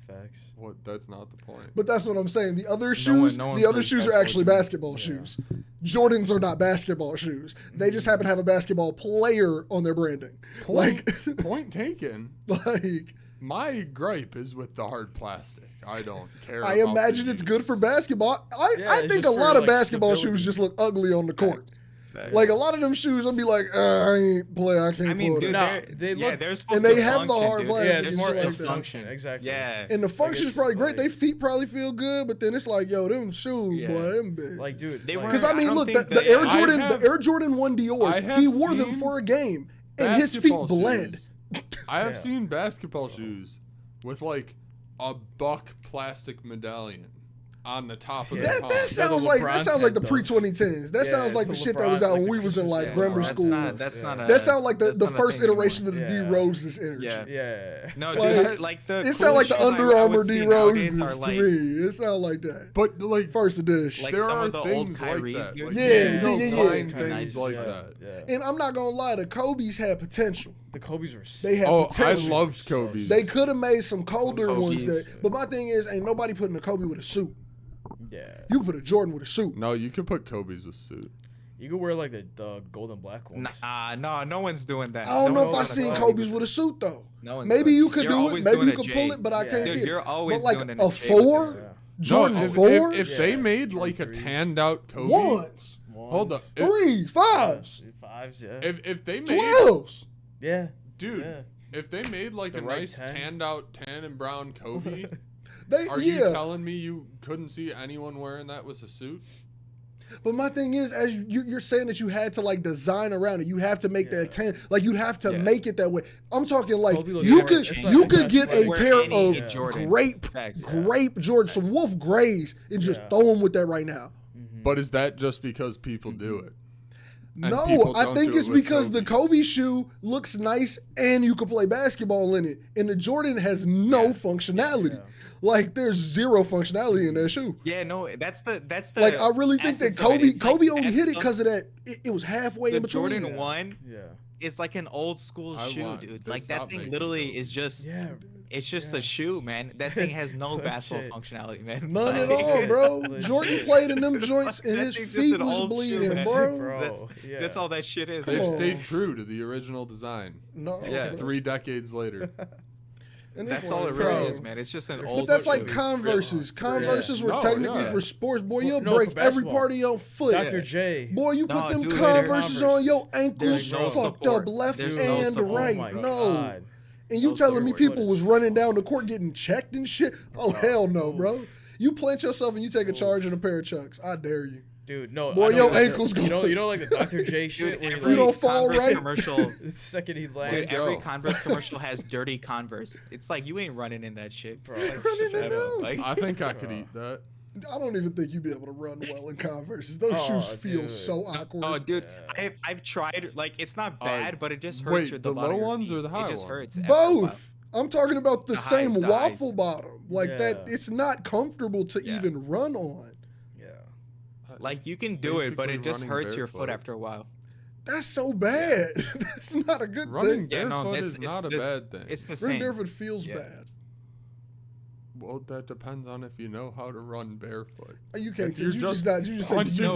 Facts. What? That's not the point. But that's what I'm saying. The other shoes, no one the other plays shoes are basketball actually with Jordans. basketball Yeah. shoes. Jordans are not basketball shoes. They just happen to have a basketball player on their branding. Point, Like, point taken. like My gripe is with the hard plastic. I don't care. I about imagine the it's good use. for basketball. Yeah, I it's think a just for, lot of like, basketball stability. shoes just look ugly on the court. Facts. Like a lot of them shoes, I'd be like, I ain't play. I can't I mean, pull dude, it. No, they're, they yeah, look- they're supposed and they to have the function, hard dude. plastic Yeah, It's it's just more like it's that. function. Exactly. Yeah. And the function's it's probably great. like- They feet probably feel good, but then it's like, yo, them shoes, Yeah. boy, them big. Like, dude. They like, Because weren't- I mean, I don't look, think the they- Air I Jordan, have- the Air Jordan 1 I Dior's, have he wore them seen for a game, and his feet basketball bled. shoes. I have Yeah. seen basketball shoes with like a buck plastic medallion on the top of Yeah. the That, tongue. that sounds like LeBron the had pre those. 2010s. That Yeah, sounds like the the shit that was LeBron, out like when the we was in pieces, like yeah. grammar that's school. That's Yeah. not a. That sound like the that's not a first thing iteration anymore. of the Yeah. D Roses energy. Yeah. Yeah. No, Like, dude, like the It sound like the coolest shoes Under I Armour would D see nowadays Roses are, to like, me. It sound like that. But like First edition. Like there some are of the old things Kyries, like that. dude. Like, Yeah, you don't yeah, yeah. find Kinda things nice, like yeah, that. Yeah. And I'm not gonna lie, the Kobe's had potential. The Kobe's were They had Oh, I potential. loved Kobe's. They could have made some colder ones. Kobe's. But my thing is, ain't nobody putting a Kobe with a suit. Yeah. You put a Jordan with a suit. No, you could put Kobe's with suit. You could wear like the gold and black ones. Nah, no one's doing that. I don't No know if I one's seen gonna- Kobe's with a suit though. No one's Maybe doing you it. could You're do it. always Maybe doing you a could J. pull it, but I Yeah. can't Dude, see it. you're always But like doing a a J with four, this. Yeah. Jordan no, four, if they Yeah. made like a Threes. tanned out Kobe, ones, hold up, Ones. threes, fives, Fives, yeah. if they made 12s. Yeah. dude, Yeah. if they made like The a right nice 10. tanned out tan and brown Kobe, They are you yeah. telling me you couldn't see anyone wearing that with a suit? But my thing is, as you're saying that you had to like design around it, you have to make that 10, like you'd have to make it that way. I'm talking like you could get a pair of grape Jordan, some Wolf Grays, and just throw them with that right now. But is that just because people do it? No, I think it's because the Kobe shoe looks nice and you can play basketball in it, and the Jordan has no functionality. Yeah. Like there's zero functionality in that shoe. Yeah, no, that's the like I really think that Kobe only hit it because of that. It was halfway in between. Jordan 1, it's like an old school shoe, dude. Like that thing literally is just. It's just a shoe, man. That thing has no basketball functionality, man. None at all, bro. Jordan played in them joints and his feet was bleeding, bro. That's all that shit is. They've stayed true to the original design. No. Yeah. 3 decades later. And that's all it really is, man. It's just an old. But that's like Converses. Converses were technically for sports. Boy, you'll break every part of your foot. Dr. J. Boy, you put them Converses on your ankles fucked up left and right. No. And you telling me people was running down the court getting checked and shit? Oh, hell no, bro. You plant yourself and you take a charge in a pair of Chucks. I dare you. Dude, no. Boy, your ankles go. You know like the Dr. J shit? Dude, where you don't fall right? Commercial, the second he lands. Dude, every Converse commercial has dirty Converse. It's like, you ain't running in that shit, bro. Like, I think I could eat that. I don't even think you'd be able to run well in Converses. Those shoes feel so awkward. Oh, dude, I've tried. Like, it's not bad, but it just hurts your the low ones or the high ones? It just hurts. Both. I'm talking about the same waffle highs. bottom. Like that, it's not comfortable to even run on. Yeah. Like, you can do it, but it just hurts your foot after a while. That's so bad. That's not a good running thing. Barefoot is not a bad thing. It's the same. Running barefoot feels bad. Well, that depends on if you know how to run barefoot. You can't. You just said you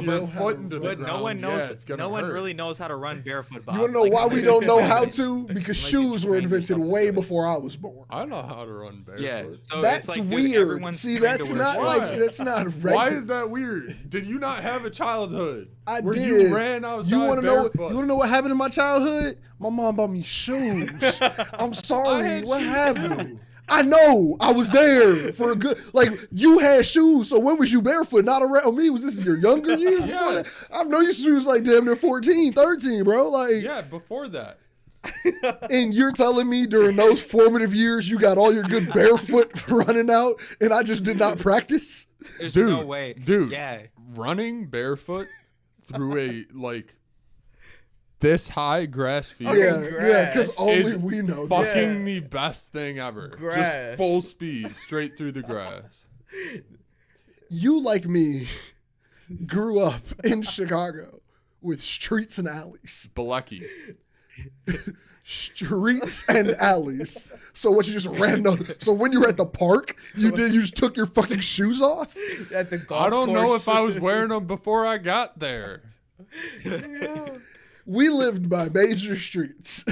know how to run. But no one knows. No one really knows how to run barefoot. Bob. You want to know why we don't know how to? Because shoes were invented way before I was born. I know how to run barefoot. Yeah, so that's like, weird. Dude, see, that's not like that's not regular. Why is that weird? Did you not have a childhood? I where did. You ran outside barefoot? You want to know what happened in my childhood? My mom bought me shoes. I'm sorry. What happened? I know. I was there for a good. Like you had shoes, so when was you barefoot? Not around me. Was this your younger years? Yeah. I've known you shoes like damn near 14, 13, bro. Like yeah, before that. And you're telling me during those formative years you got all your good barefoot running out, and I just did not practice? There's no way, dude. Yeah, running barefoot through a this high grass field. Yeah, because only we know. Fucking the best thing ever. Just full speed straight through the grass. You, like me, grew up in Chicago with streets and alleys. Balecky. Streets and alleys. So what, you just ran so when you were at the park, you just took your fucking shoes off? At the golf I don't course. know if I was wearing them before I got there. We lived by major streets,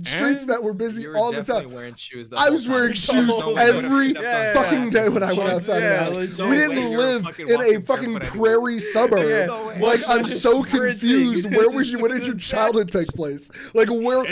streets that were busy all the time. Wearing shoes I was wearing shoes every fucking day when I went outside the house. We didn't live in a fucking prairie suburb. Like I'm so confused. Where did your childhood take place? Like what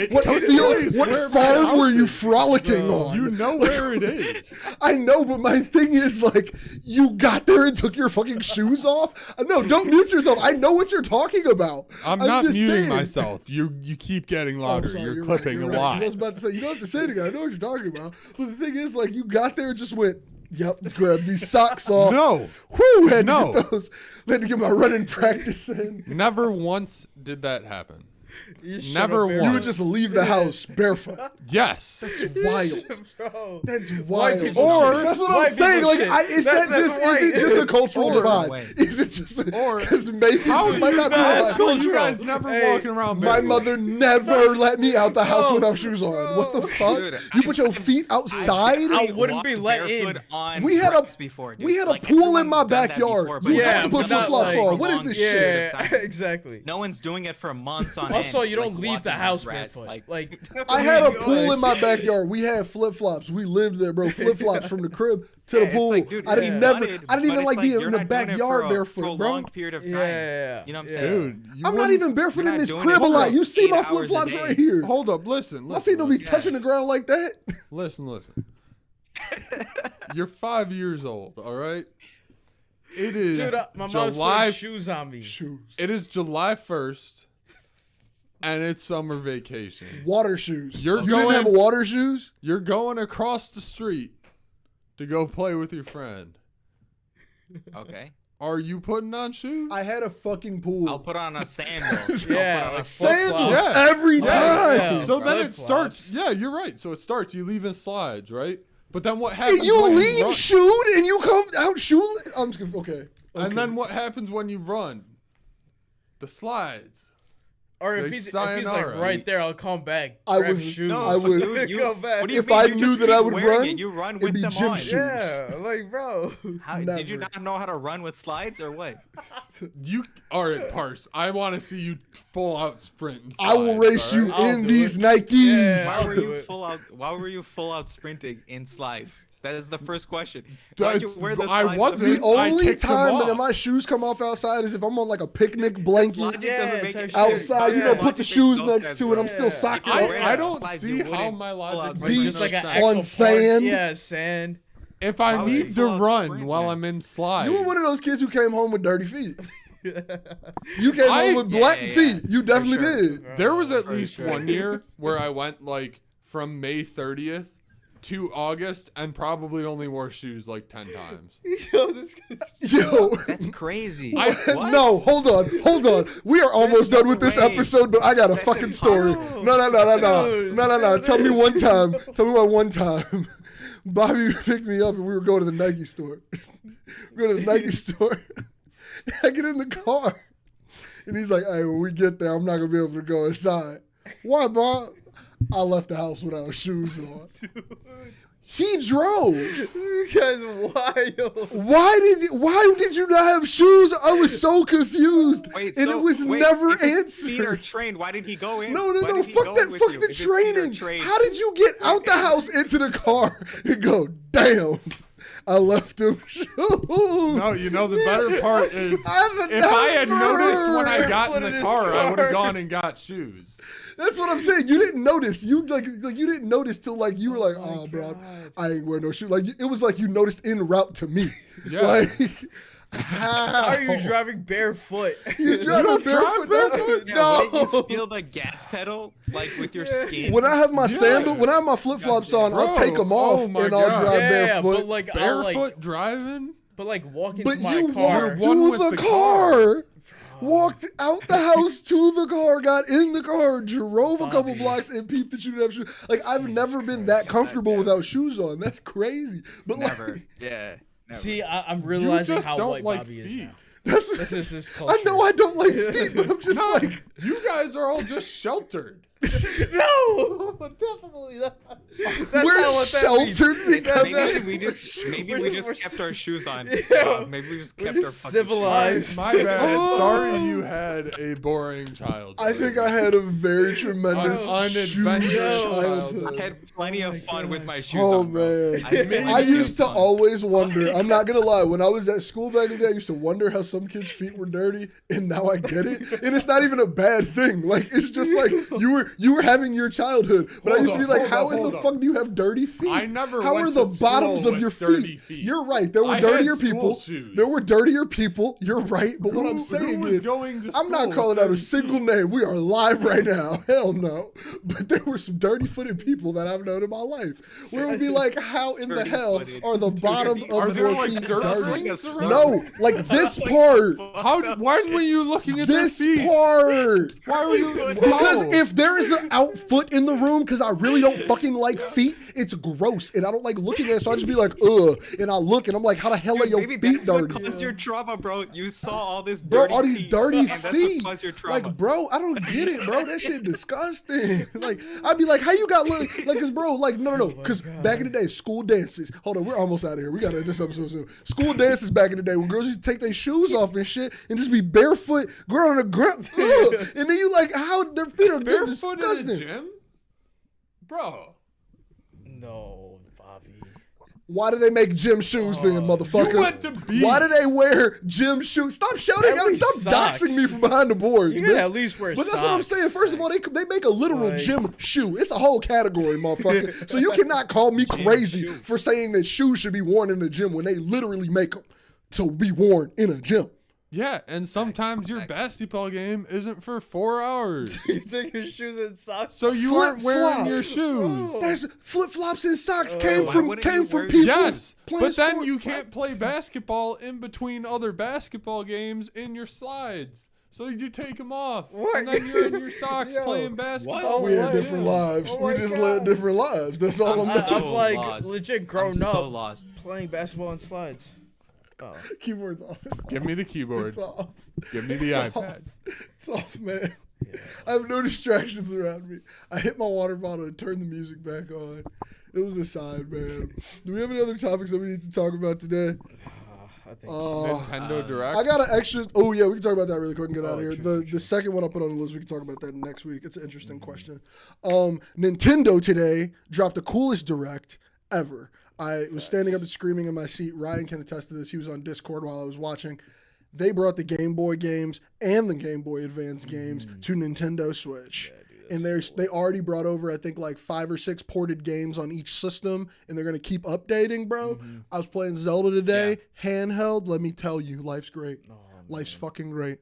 farm were you frolicking on? You know where it is. I know, but my thing is like you got there and took your fucking shoes off. No, don't mute yourself. I know what you're talking about. I'm not muting myself. You keep getting louder. Sorry, you're clipping a lot. I was about to say, you don't have to say it again. I know what you're talking about. But the thing is, like, you got there and just went, yep, let's grab these socks off. No. Whew, had to get those. Had to get my running practice in. Never once did that happen. Never once. You would just leave the house barefoot. Yes. That's wild. Bro. That's wild. Or that's what I'm saying. Like, is it just a cultural divide? Is it just because maybe this might not be right? You guys never walking around My barefoot. mother never let me out the house without shoes on. What the fuck? Dude, you put your feet outside? I wouldn't be let in. We had a pool in my backyard. You have to put flip flops on. What is this shit? Yeah, exactly. No one's doing it for months on end. Also, you don't leave the walking house grass, barefoot. Like I had a pool in my backyard. We had flip flops. We lived there, bro. Flip flops from the crib to the pool. Like, dude, I didn't even like being in the backyard barefoot, for a bro. long period of time. Yeah. You know what I'm saying? Dude, I'm not even barefoot you're in not this doing crib it a lot. for You see my 8 hours flip flops a day. right here. Hold up, listen. My feet don't be touching the ground like that. Listen. You're 5 years old, all right? It is Dude, my mom's July. putting shoes on me. Shoes. It is July 1st, and it's summer vacation. Water shoes. You're You going- didn't have water shoes? You're going across the street to go play with your friend. Okay. Are you putting on shoes? I had a fucking pool. I'll put on a sandal. Yeah, like Sandals flip-flops. Yeah. every time. Yeah. So then it Flip-flops. starts. Yeah, you're right. So it starts. You leave in slides, right? But then what happens? And you when leave run? shoed and you come out shoeless? I'm just gonna, okay. And then what happens when you run? The slides. Or Say if he's sayonara. like right there, I'll come back. I grab was- shoes. No, I would- dude, you, Come back. what do you If mean? I You knew just that I keep would wearing run, it. You run it'd with be them gym on. shoes. Yeah, like bro. How, did you Never. not know how to run with slides or what? You all right, Parse? I want to see you full out sprint. And I will slides, race all you right? I'll in do these it. Nikes. Yeah. Why were do you it. full out? Why were you full out sprinting in slides? That is the first question. Why'd you That's- wear the I slides? wasn't- The I only kicked them time that off. my shoes come off outside is if I'm on like a picnic blanket Logic Yeah, doesn't make type it shit. outside. You know, Yeah. put the Logic shoes makes no next sense, to it. bro. I'm still Yeah. socking If you off. wear I don't slides, see you how wouldn't my pull logic out makes Like Beach just like an sense. actual on park. sand. Yeah, sand. If I Why would need you to full out run sprint while then? I'm in slides, You were one of those kids who came home with dirty feet. You came I- home with Yeah, black yeah, feet. You for definitely sure. did. there was at For least sure. 1 year where I went like from May 30th to August and probably only wore shoes like 10 times. Yo, this guy's Yo. That's crazy. I- No, hold on. We are almost no done with this way. episode, but I got a That's fucking story. impossible. No. Dude, Tell me this- one time. Tell me why one time Bobby picked me up and we were going to the Nike store. We go to the Nike store. I get in the car. And he's like, hey, when we get there, I'm not going to be able to go inside. Why, Bob? I left the house without shoes on. He drove. You guys wild. Why did you not have shoes? I was so confused. Wait, and so- it was wait, never if his feet are answered. trained. Why did he go in? No. Why did he Fuck go that. with Fuck you the if his feet are training. trained? How did you get out the house into the car and go, damn, I left them shoes? No, you know the better part is I've if I had never noticed when I got in Put it the in his car, I would have car. gone and got shoes. That's what I'm saying. You didn't notice. You like you didn't notice till like you were like, oh, bro, I ain't wearing no shoes. Like it was like you noticed en route to me. Yeah. Like, How are you driving barefoot? He was driving don't drive barefoot? Yeah, No. wouldn't you feel the gas pedal like with your skin? When I have my Yeah. sandal, when I have my flip flops on, I'll Bro, take them off oh my and I'll God. drive Yeah, barefoot. but like I'll Barefoot like, driving? but like walk into But my you car. walked One to with the the car. Walked out the house to the car, got in the car, drove a couple Bobby. blocks, and peeped that you didn't have shoes. Like I've never been that comfortable without shoes on. That's crazy. But Never. like, Yeah. Never. See, I'm realizing just how don't white like Bobby is feet. now. that's This is his culture. I know I don't like feet, but I'm just like, You guys are all just sheltered. No, definitely not. That's not we're what that means. sheltered because Maybe we We're just we're kept our shoes on. Yeah. Maybe we just We're kept our just fucking civilized. My bad. Oh. Sorry you had a boring childhood. I think I had a very tremendous Unadventurous shoe childhood. shoes. I childhood. had plenty of fun with my shoes Oh on. Bro. man, I had I plenty used of to fun. always wonder. I'm not gonna lie. When I was at school back in the day, I used to wonder how some kids' feet were dirty, and now I get it. And it's not even a bad thing. Like it's just like you were having your childhood, but I Hold used to be up, like, hold how up, in the hold up. fuck do you have dirty feet? I never How went are the to school bottoms of with your dirty feet? feet. You're right. There were I had dirtier school people. shoes. There were dirtier people. You're right. But what I'm Who saying was is, going to I'm not school calling with out a dirty single feet? name. We are live right now. Hell no. But there were some dirty-footed people that I've known in my life. Where it would be like, how in the hell Dirty-footed. are the bottom of Are the there your like feet dirt dirty? rings Like around? No, like this part. How? When were you looking at This their feet? part. Why were you? Because How? if there is an out foot in the room, because I really don't fucking like feet, it's gross. And I don't like looking at it, so I just be like, ugh. And I look and I'm like, how the hell are Dude, your maybe feet that's what dirty? caused your trauma, bro. You saw all this Bro, dirty all these feet, dirty and that's what feet. caused your trauma. Like, bro, I don't get it, bro. That shit disgusting. Like, I'd be like, how you got like, cause bro, like, no. Cause back in the day, school dances. Hold on, we're almost out of here. We gotta end this episode soon. School dances back in the day when girls used to take their shoes off and shit and just be barefoot, girl on the ground. Ugh. And then you like, how their feet are barefoot in the disgusting. gym, bro? No, Bobby. Why do they make gym shoes then, motherfucker? You went to beach. Why do they wear gym shoes? Stop shouting At out. least Stop socks. doxing me from behind the boards, You gotta bitch. at least wear But that's what I'm socks. saying. First of all, they make a literal Like- gym shoe. It's a whole category, motherfucker. So you cannot call me crazy shoe. for saying that shoes should be worn in the gym when they literally make them. to be worn in a gym. Yeah, and sometimes your basketball game isn't for 4 hours. You take your shoes and socks. So you aren't wearing Flip-flops. your shoes. That's flip-flops and socks came Why from wouldn't you wear- people. Yes, playing but then sport. you can't play basketball in between other basketball games in your slides. So you take them off, What? and then you're in your socks Yo, playing basketball. We had Oh, different yeah. lives. Oh we my just God. led different lives. That's all I'm I'm saying. I'm like lost. legit grown I'm up so lost. playing basketball on slides. Oh. Keyboard's off. It's off. Give me the keyboard. It's off. Give me the It's off. iPad. It's off, man. Yeah. I have no distractions around me. I hit my water bottle and turned the music back on. It was a sign, man. Do we have any other topics that we need to talk about today? I think. Nintendo Direct. I got an extra. Oh yeah, we can talk about that really quick and get out of here. true, The second one I put on the list, we can talk about that next week. It's an interesting question. Nintendo today dropped the coolest direct ever. I was standing up and screaming in my seat. Ryan can attest to this. He was on Discord while I was watching. They brought the Game Boy games and the Game Boy Advance games to Nintendo Switch. And they already brought over, I think, like 5 or 6 ported games on each system, and they're going to keep updating, bro. I was playing Zelda today, handheld. Let me tell you, life's great. Life's fucking great.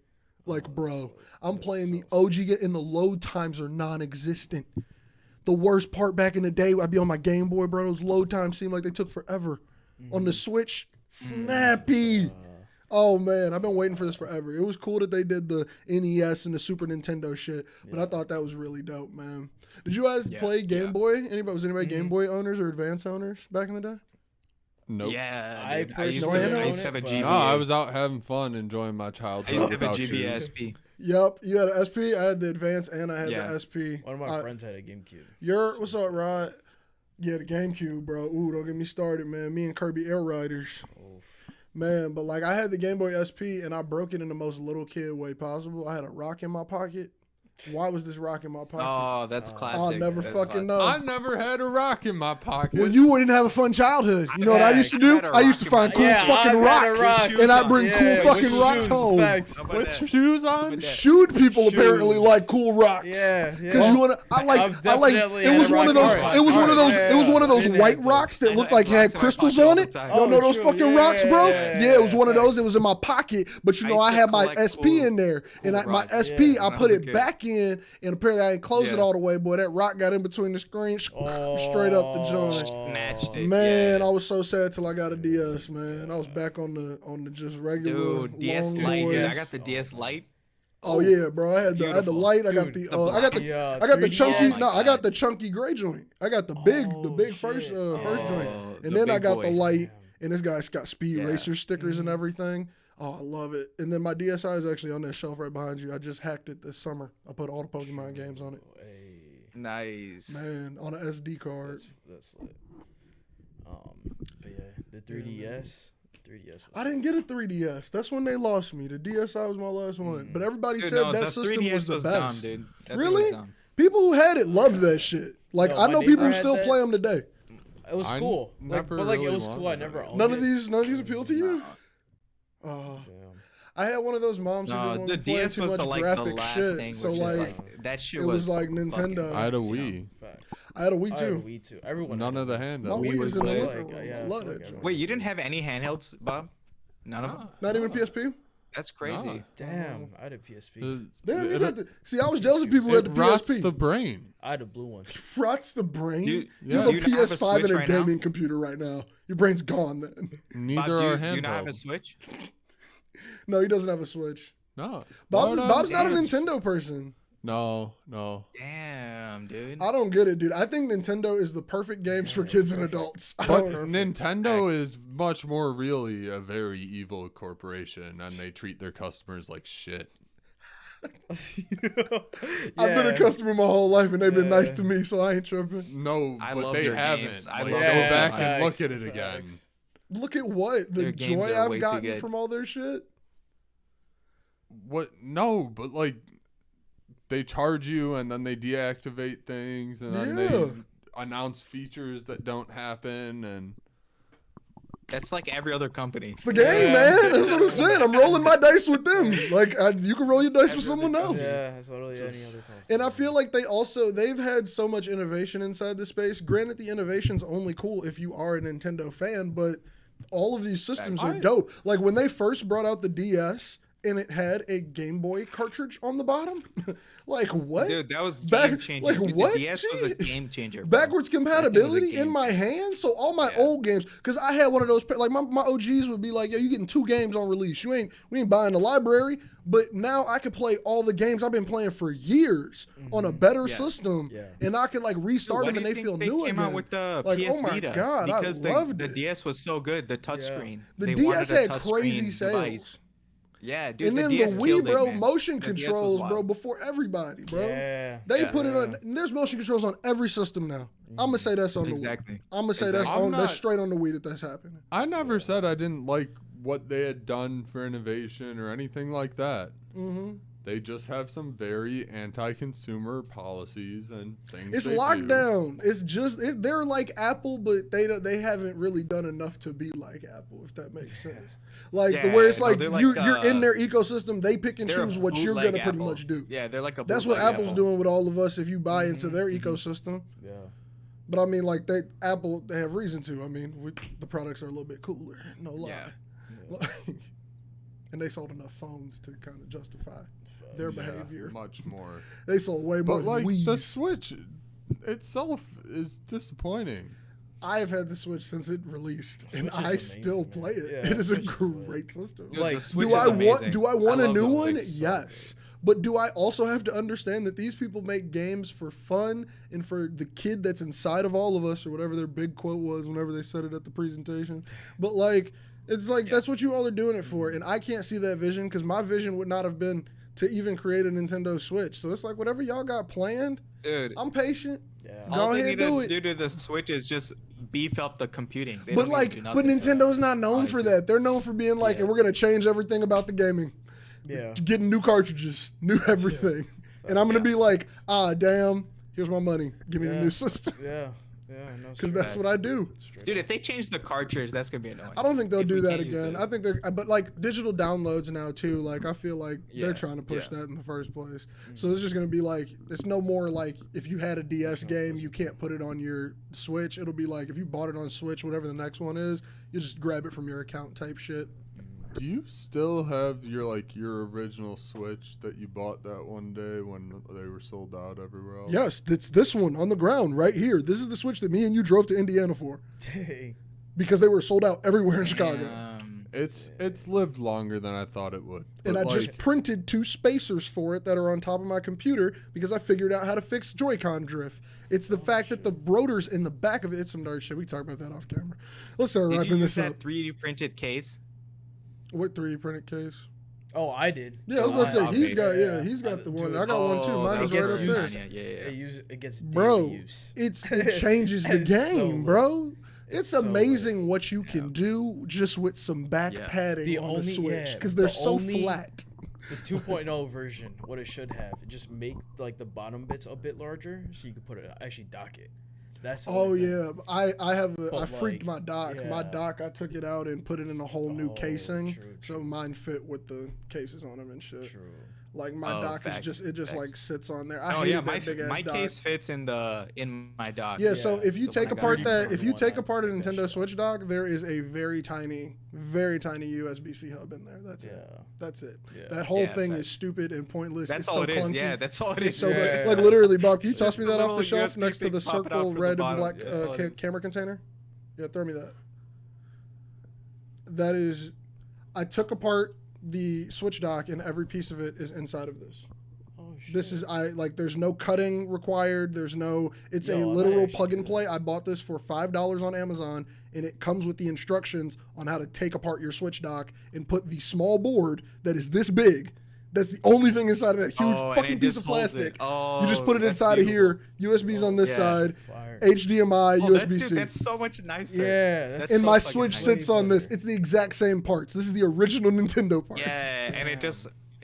Like, bro, I'm playing the OG, and the load times are non-existent. The worst part back in the day, I'd be on my Game Boy, bro. Those load times seemed like they took forever. On the Switch, snappy. Oh, man, I've been waiting for this forever. It was cool that they did the NES and the Super Nintendo shit, but I thought that was really dope, man. Did you guys play Game Boy? Was anybody Game Boy owners or Advance owners back in the day? Nope. Yeah, I dude. I used personally to own have a it, GBA. No, I was out having fun, enjoying my I childhood. used to have a without you. GBA SP. Yep, you had an SP. I had the Advance, and I had Yeah. the SP. One of my friends had a GameCube. What's up, Rod? Yeah, the GameCube, bro. Ooh, don't get me started, man. Me and Kirby Air Riders. Man, but like I had the Game Boy SP and I broke it in the most little kid way possible. I had a rock in my pocket. Why was this rock in my pocket? Oh, that's classic. I'll never That's fucking classic. know. I never had a rock in my pocket. Well, you wouldn't have a fun childhood. You know what I used to do? Facts. I used to find cool fucking rocks, and I'd bring cool fucking rocks home. Facts. How about With that? shoes How on? about that? Shoot people apparently like cool rocks. Yeah, Because you wanna, I like. definitely It had was a one of rock those. card. It was one of those. Yeah, It was one of those yeah. white rocks that I looked had like had rocks in my crystals pocket all on the it. time. You don't know those true. fucking Yeah, rocks, bro? yeah, Yeah, it was one of yeah. those. It was in my pocket, but you I know used I to had my collect SP in there, and cool my rocks. SP I Yeah, when I put was a it kid. back in, and apparently I didn't close it Yeah. all the way. Boy, that rock got in between the screen, straight up the joint. Snatched it. Man, yeah. I was so sad till I got a DS. Man, I was back on the just regular Dude, DS long Lite. boys. Dude, I got the DS Lite. Oh yeah, bro. I had the Beautiful. light. I got Dude, the I got the Yeah, I got the 3DS. chunky. Oh No, my I got God. the chunky gray joint. I got the big Oh, first shit. first joint, Oh, and the then I big got the boy. light. And this guy's got Speed Yeah. Racer stickers and everything. Oh, I love it. And then my DSi is actually on that shelf right behind you. I just hacked it this summer. I put all the Pokemon games on it. Hey, Nice. Man, on an SD card. that's lit. But yeah, the 3DS. 3DS. Was I didn't get a 3DS. That's when they lost me. The DSi was my last one. But everybody Dude, said no, that the system 3DS was the dumb, best. dude. That thing Really? was dumb. People who had it loved that shit. Like Yo, I my know people neighbor who had still that. play them today. It was I cool. Like, never but like it really was cool. I wanted never it. owned None it. of these appeal to you. Damn. I had one of those moms who No, didn't want the to play DS too was much the like graphic the last shit. thing. So which like, is like that shit it was like fucking Nintendo. I had a dumb. Wii. Facts. I had a Wii I had a too. Wii too. Everyone. None had of a the Wii. handhelds. My Wii Wii was is in the lit. living room. Yeah, I love like that joint. Wait, you didn't have any handhelds, Bob? None of them? Not even PSP. That's crazy. No. Damn, I had a PSP. Damn, you It, got the, see, I was jealous of people who had it the rots PSP. the brain. I had a blue one. Rots the brain. You- You have yeah. a Do you not have a PS5 and Switch a right now? gaming computer right now. Your brain's gone then. Neither Bob, are do you not have a handhelds. Switch? No, he doesn't have a Switch. No. Bob's not a damn. Nintendo person. No. Damn, dude. I don't get it, dude. I think Nintendo is the perfect games for kids and adults. I But don't- Nintendo is much more really a very evil corporation, and they treat their customers like shit. I've been a customer my whole life, and they've been nice to me, so I ain't tripping. No, I but love they their haven't. games. I Like, love go their back games. and look at it again. Facts. Look at what the Their games joy are I've way too gotten good. from all their shit. What? No, but like they charge you and then they deactivate things and then Yeah. they announce features that don't happen and That's like every other company. It's the game, man. That's what I'm saying. I'm rolling my dice with them. Like you can roll your dice with someone else. Yeah, it's literally any other company. And I feel like they've had so much innovation inside the space. Granted, the innovation's only cool if you are a Nintendo fan, but all of these systems are dope. Like when they first brought out the DS and it had a Game Boy cartridge on the bottom. Like what? Dude, that was game changer. Like Dude, what? The DS was a game changer. Bro. Backwards compatibility in my hand. So all my old games, because I had one of those, like my OGs would be like, yo, you getting 2 games on release. We ain't buying the library. But now I could play all the games I've been playing for years on a better system, and I could like restart them and they feel new again. Came out with the like, PS oh my Vita God, because I loved the it. DS was so good. The touchscreen. The DS had crazy sales. Yeah, dude. And then DS the Wii, bro, it, motion controls, bro, before everybody, bro. Yeah. They put it on. There's motion controls on every system now. I'm gonna say that's on the Wii. I'm gonna say that's straight on the Wii that's happening. I never said I didn't like what they had done for innovation or anything like that. They just have some very anti-consumer policies and things. It's lockdown. It's just they're like Apple, but they haven't really done enough to be like Apple, if that makes sense. Like where it's like, you're in their ecosystem, they pick and choose what you're gonna pretty much do. Yeah, they're like a. That's what Apple's doing with all of us. If you buy into their ecosystem. Yeah. But I mean, like they have reason to. I mean, the products are a little bit cooler. No lie. Yeah. And they sold enough phones to kind of justify their behavior. Much more. They sold way more. But like Wii's. the Switch itself is disappointing. I've had the Switch since it released, and I amazing, still play it. Yeah, it is a Switch great system. Dude, Like, do I want a new one? Switch. Yes. But do I also have to understand that these people make games for fun and for the kid that's inside of all of us, or whatever their big quote was whenever they said it at the presentation? But like, it's like that's what you all are doing it for, and I can't see that vision because my vision would not have been to even create a Nintendo Switch. So it's like whatever y'all got planned, dude. I'm patient. Yeah. Go ahead and do it. Do to the Switch is just beef up the computing. They But don't like, need to do nothing Nintendo's not known for that. They're known for being like, and we're gonna change everything about the gaming. Yeah. Getting new cartridges, new everything, and I'm gonna be like, damn, here's my money. Give me the new system. Yeah. Yeah. No. Because that's what I do. Dude, if they change the cartridge, that's gonna be annoying. I don't think they'll If do we that can't use again. it. I think but like digital downloads now too. Like I feel like they're trying to push that in the first place. So it's just gonna be like, it's no more like if you had a DS game, you can't put it on your Switch. It'll be like if you bought it on Switch, whatever the next one is, you just grab it from your account type shit. Do you still have your original Switch that you bought that one day when they were sold out everywhere else? Yes, it's this one on the ground right here. This is the Switch that me and you drove to Indiana for. Because they were sold out everywhere in Chicago. It's lived longer than I thought it would. And I just printed 2 spacers for it that are on top of my computer because I figured out how to fix Joy-Con drift. It's the fact that the rotor's in the back of it. It's some dark shit. We can talk about that off camera. Let's start wrapping this up. Did you use that 3D printed case? What 3D printed case? Oh, I did. Yeah, I was about to say he's got he's got the one. I got one too. Mine is right up there. It gets bro, use. it changes the game, bro. It's amazing what you can do just with some back padding on the Switch because they're so flat. The 2.0 version, what it should have, just make like the bottom bits a bit larger so you could put it actually dock it. That's I freaked my dock. My dock, I took it out and put it in a whole new casing, so mine fit with the cases on them and shit. True. Like my dock is just like sits on there. I hate that big ass my dock. case fits in my dock. Yeah, so if you take apart a Nintendo Switch dock, there is a very tiny USB-C hub in there. That's it. That's it. Yeah. That whole thing is stupid and pointless. That's it's all so it is. clunky. Yeah, that's all it It's is. so like literally, Bob, can you toss me that off the shelf next to the circle red and black camera container? Yeah, throw me that. That is, I took apart the Switch dock and every piece of it is inside of this. Oh, shit. This is there's no cutting required. There's no, it's a literal plug and play. I bought this for $5 on Amazon and it comes with the instructions on how to take apart your Switch dock and put the small board that is this big. That's the only thing inside of that huge fucking piece of plastic. You just put it inside of here. USB's on this side. HDMI, USB-C. That's so much nicer. Yeah. And my Switch sits on this. It's the exact same parts. This is the original Nintendo parts. Yeah, and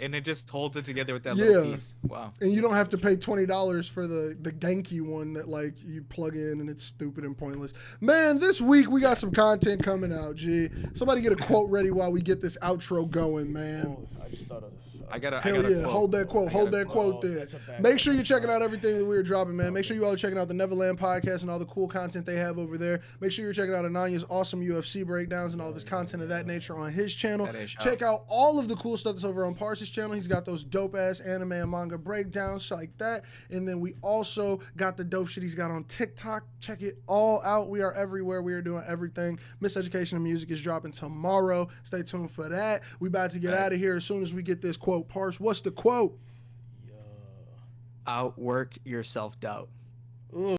and it just holds it together with that little piece. Wow. And you don't have to pay $20 for the Genki one that like you plug in and it's stupid and pointless. Man, this week we got some content coming out, G. Somebody get a quote ready while we get this outro going, man. Oh, I just thought of I got a Hell yeah, quote. hold that quote. Hold that quote there. Make sure you're checking out everything that we're dropping, man. Make sure you all are checking out the Nevaland podcast and all the cool content they have over there. Make sure you're checking out Ananya's awesome UFC breakdowns and all of his content of that nature on his channel. Check out all of the cool stuff that's over on Pars's channel. He's got those dope-ass anime and manga breakdowns like that. And then we also got the dope shit he's got on TikTok. Check it all out. We are everywhere. We are doing everything. Miseducation and Music is dropping tomorrow. Stay tuned for that. We about to get out of here as soon as we get this quote. Pars, what's the quote? Outwork your self-doubt.